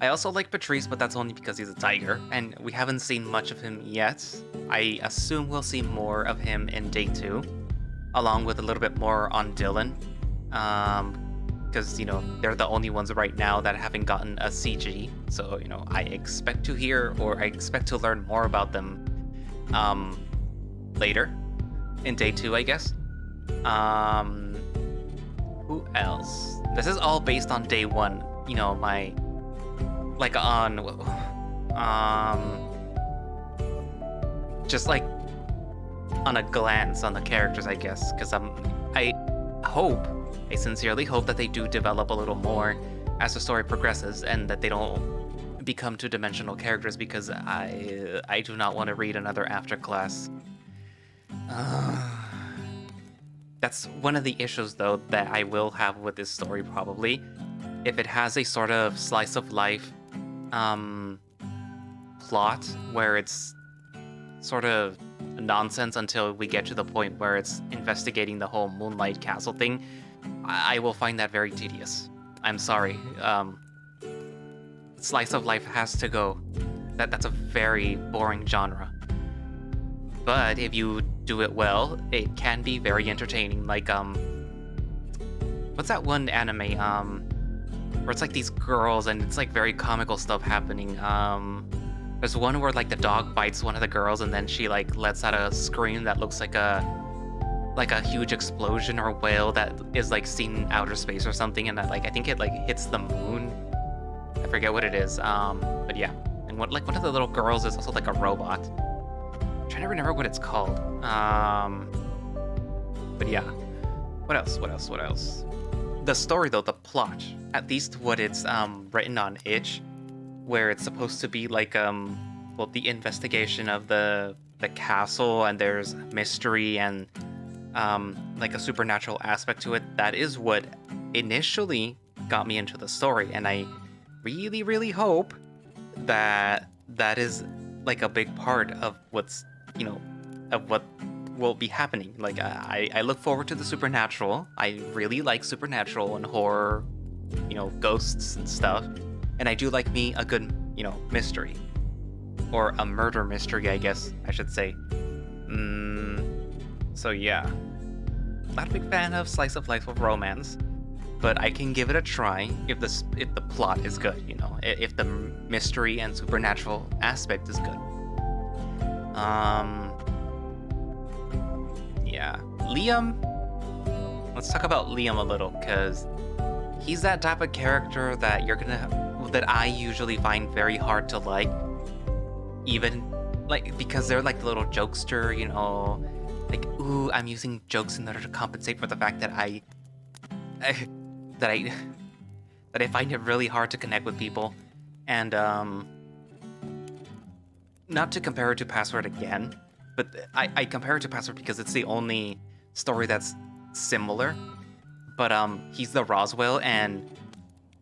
S1: also like Patrice, but that's only because he's a tiger, and we haven't seen much of him yet. I assume we'll see more of him in day 2, along with a little bit more on Dylan. Because, they're the only ones right now that haven't gotten a CG. So, I expect to hear, or I expect to learn more about them later in day 2, I guess. Who else? This is all based on day 1. Just like on a glance on the characters, I guess. Because I sincerely hope that they do develop a little more as the story progresses, and that they don't become two-dimensional characters, because I do not want to read another After class. That's one of the issues, though, that I will have with this story, probably. If it has a sort of slice of life plot where it's sort of nonsense until we get to the point where it's investigating the whole Moonlight Castle thing, I will find that very tedious. I'm sorry. Slice of life has to go. That's a very boring genre. But if you do it well, it can be very entertaining. Like, what's that one anime, where it's like these girls and it's like very comical stuff happening. There's one where like the dog bites one of the girls and then she like lets out a scream that looks like a huge explosion or whale that is like seen in outer space or something, and that I think it like hits the moon. I forget what it is. But yeah. And one of the little girls is also like a robot. I'm trying to remember what it's called. But yeah. What else? The story, though, the plot, at least what it's written on itch, where it's supposed to be like the investigation of the castle, and there's mystery and like a supernatural aspect to it. That is what initially got me into the story, and I really, really hope that is like a big part of what's of what will be happening. Like, I look forward to the supernatural. I really like supernatural and horror, ghosts and stuff. And I do like me a good, mystery. Or a murder mystery, I guess I should say. So yeah. Not a big fan of slice of life of romance, but I can give it a try if the plot is good, if the mystery and supernatural aspect is good. Yeah. Liam, let's talk about Liam a little, because he's that type of character that that I usually find very hard to like, even like because they're like the little jokester, like, ooh, I'm using jokes in order to compensate for the fact that I that I find it really hard to connect with people, and not to compare it to Password again, but I compare it to Password because it's the only story that's similar. But he's the Roswell, and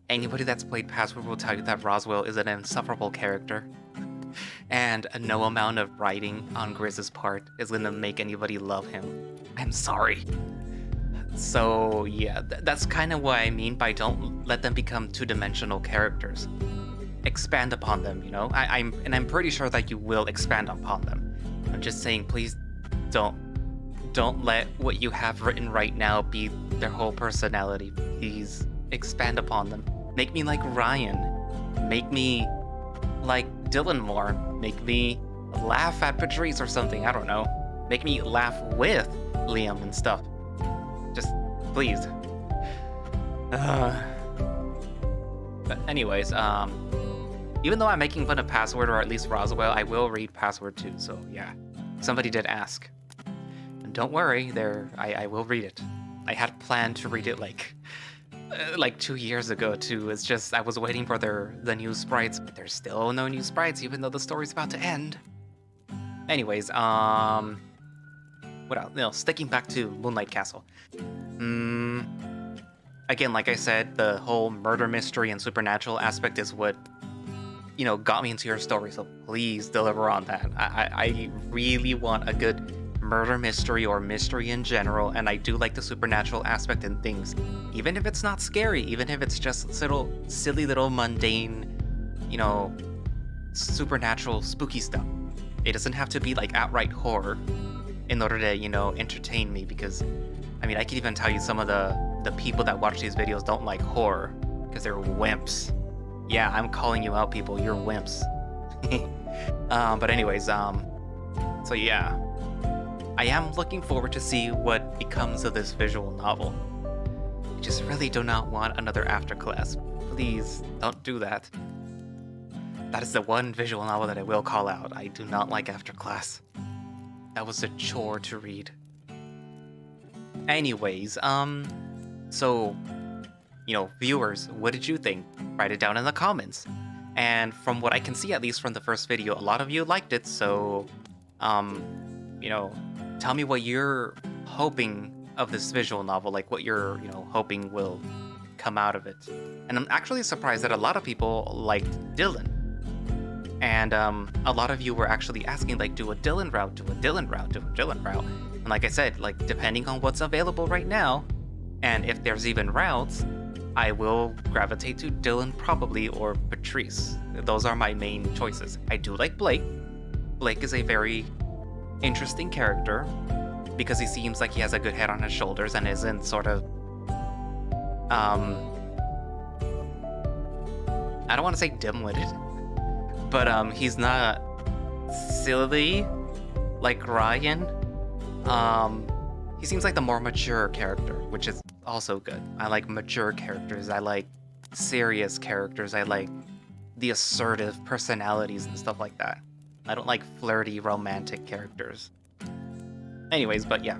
S1: anybody that's played Password will tell you that Roswell is an insufferable character. And no amount of writing on Grizz's part is gonna make anybody love him. I'm sorry. So yeah, that's kind of what I mean by don't let them become two-dimensional characters. Expand upon them, I'm pretty sure that you will expand upon them. I'm just saying, please don't let what you have written right now be their whole personality. Please expand upon them. Make me like Ryan. Make me like Dylan more. Make me laugh at Patrice or something. I don't know. Make me laugh with Liam and stuff. Just please. But anyways, even though I'm making fun of Password, or at least Roswell, I will read Password too. So yeah, somebody did ask. And don't worry, I will read it. I had planned to read it like 2 years ago too. It's just I was waiting for the new sprites, but there's still no new sprites, even though the story's about to end. Anyways, what else? Sticking back to Moonlight Castle. Again, like I said, the whole murder mystery and supernatural aspect is what got me into your story. So please deliver on that. I really want a good murder mystery or mystery in general, and I do like the supernatural aspect in things, even if it's not scary, even if it's just silly little mundane, supernatural spooky stuff. It doesn't have to be like outright horror in order to entertain me, because I can even tell you some of the people that watch these videos don't like horror because they're wimps. Yeah, I'm calling you out, people. You're wimps. But anyways, so yeah, I am looking forward to see what becomes of this visual novel. I just really do not want another Afterclass. Please don't do that. That is the one visual novel that I will call out. I do not like Afterclass. That was a chore to read. Anyways, so, viewers, what did you think? Write it down in the comments. And from what I can see, at least from the first video, a lot of you liked it, so, tell me what you're hoping of this visual novel, like what you're, hoping will come out of it. And I'm actually surprised that a lot of people liked Dylan. And a lot of you were actually asking, like, do a Dylan route, do a Dylan route, do a Dylan route. And like I said, like, depending on what's available right now, and if there's even routes, I will gravitate to Dylan probably, or Patrice. Those are my main choices. I do like Blake. Blake is a very interesting character because he seems like he has a good head on his shoulders and isn't sort of I don't want to say dim-witted, but he's not silly like Ryan. He seems like the more mature character, which is also good. I like mature characters. I like serious characters. I like the assertive personalities and stuff like that. I don't like flirty romantic characters. Anyways, but yeah.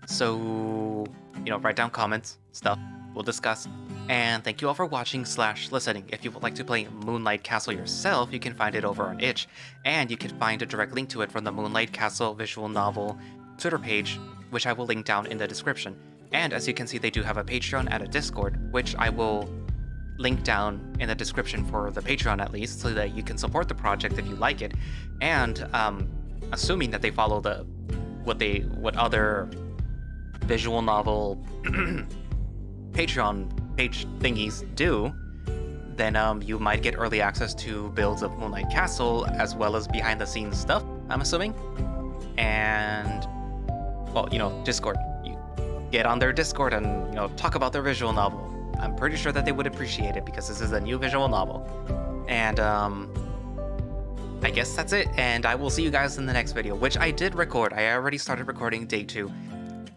S1: So, write down comments, stuff. We'll discuss. And thank you all for watching / listening. If you would like to play Moonlight Castle yourself, you can find it over on itch. And you can find a direct link to it from the Moonlight Castle visual novel Twitter page, which I will link down in the description. And as you can see, they do have a Patreon and a Discord, which I will link down in the description for the Patreon at least, so that you can support the project if you like it. And assuming that they follow what other visual novel Patreon page thingies do, then you might get early access to builds of Moonlight Castle, as well as behind the scenes stuff, I'm assuming. And well, Discord. You get on their Discord and, talk about their visual novel. I'm pretty sure that they would appreciate it because this is a new visual novel. And I guess that's it. And I will see you guys in the next video, which I did record. I already started recording day 2.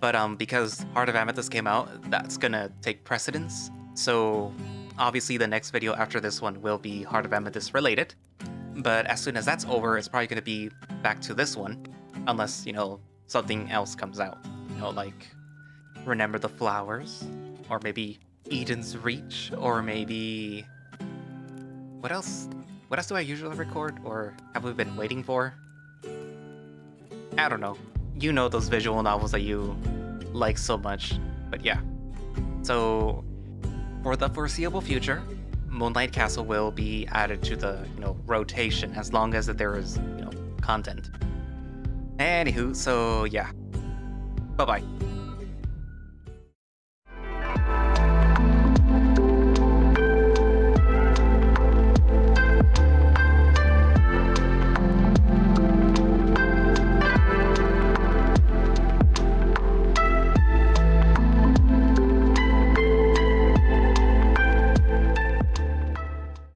S1: But because Heart of Amethyst came out, that's gonna take precedence. So obviously the next video after this one will be Heart of Amethyst related. But as soon as that's over, it's probably gonna be back to this one, unless, something else comes out. Like Remember the Flowers, or maybe Eden's Reach, or maybe what else? What else do I usually record, or have we been waiting for? I don't know. You know those visual novels that you like so much, but yeah. So for the foreseeable future, Moonlight Castle will be added to the rotation as long as there is content. Anywho, so yeah. Bye bye.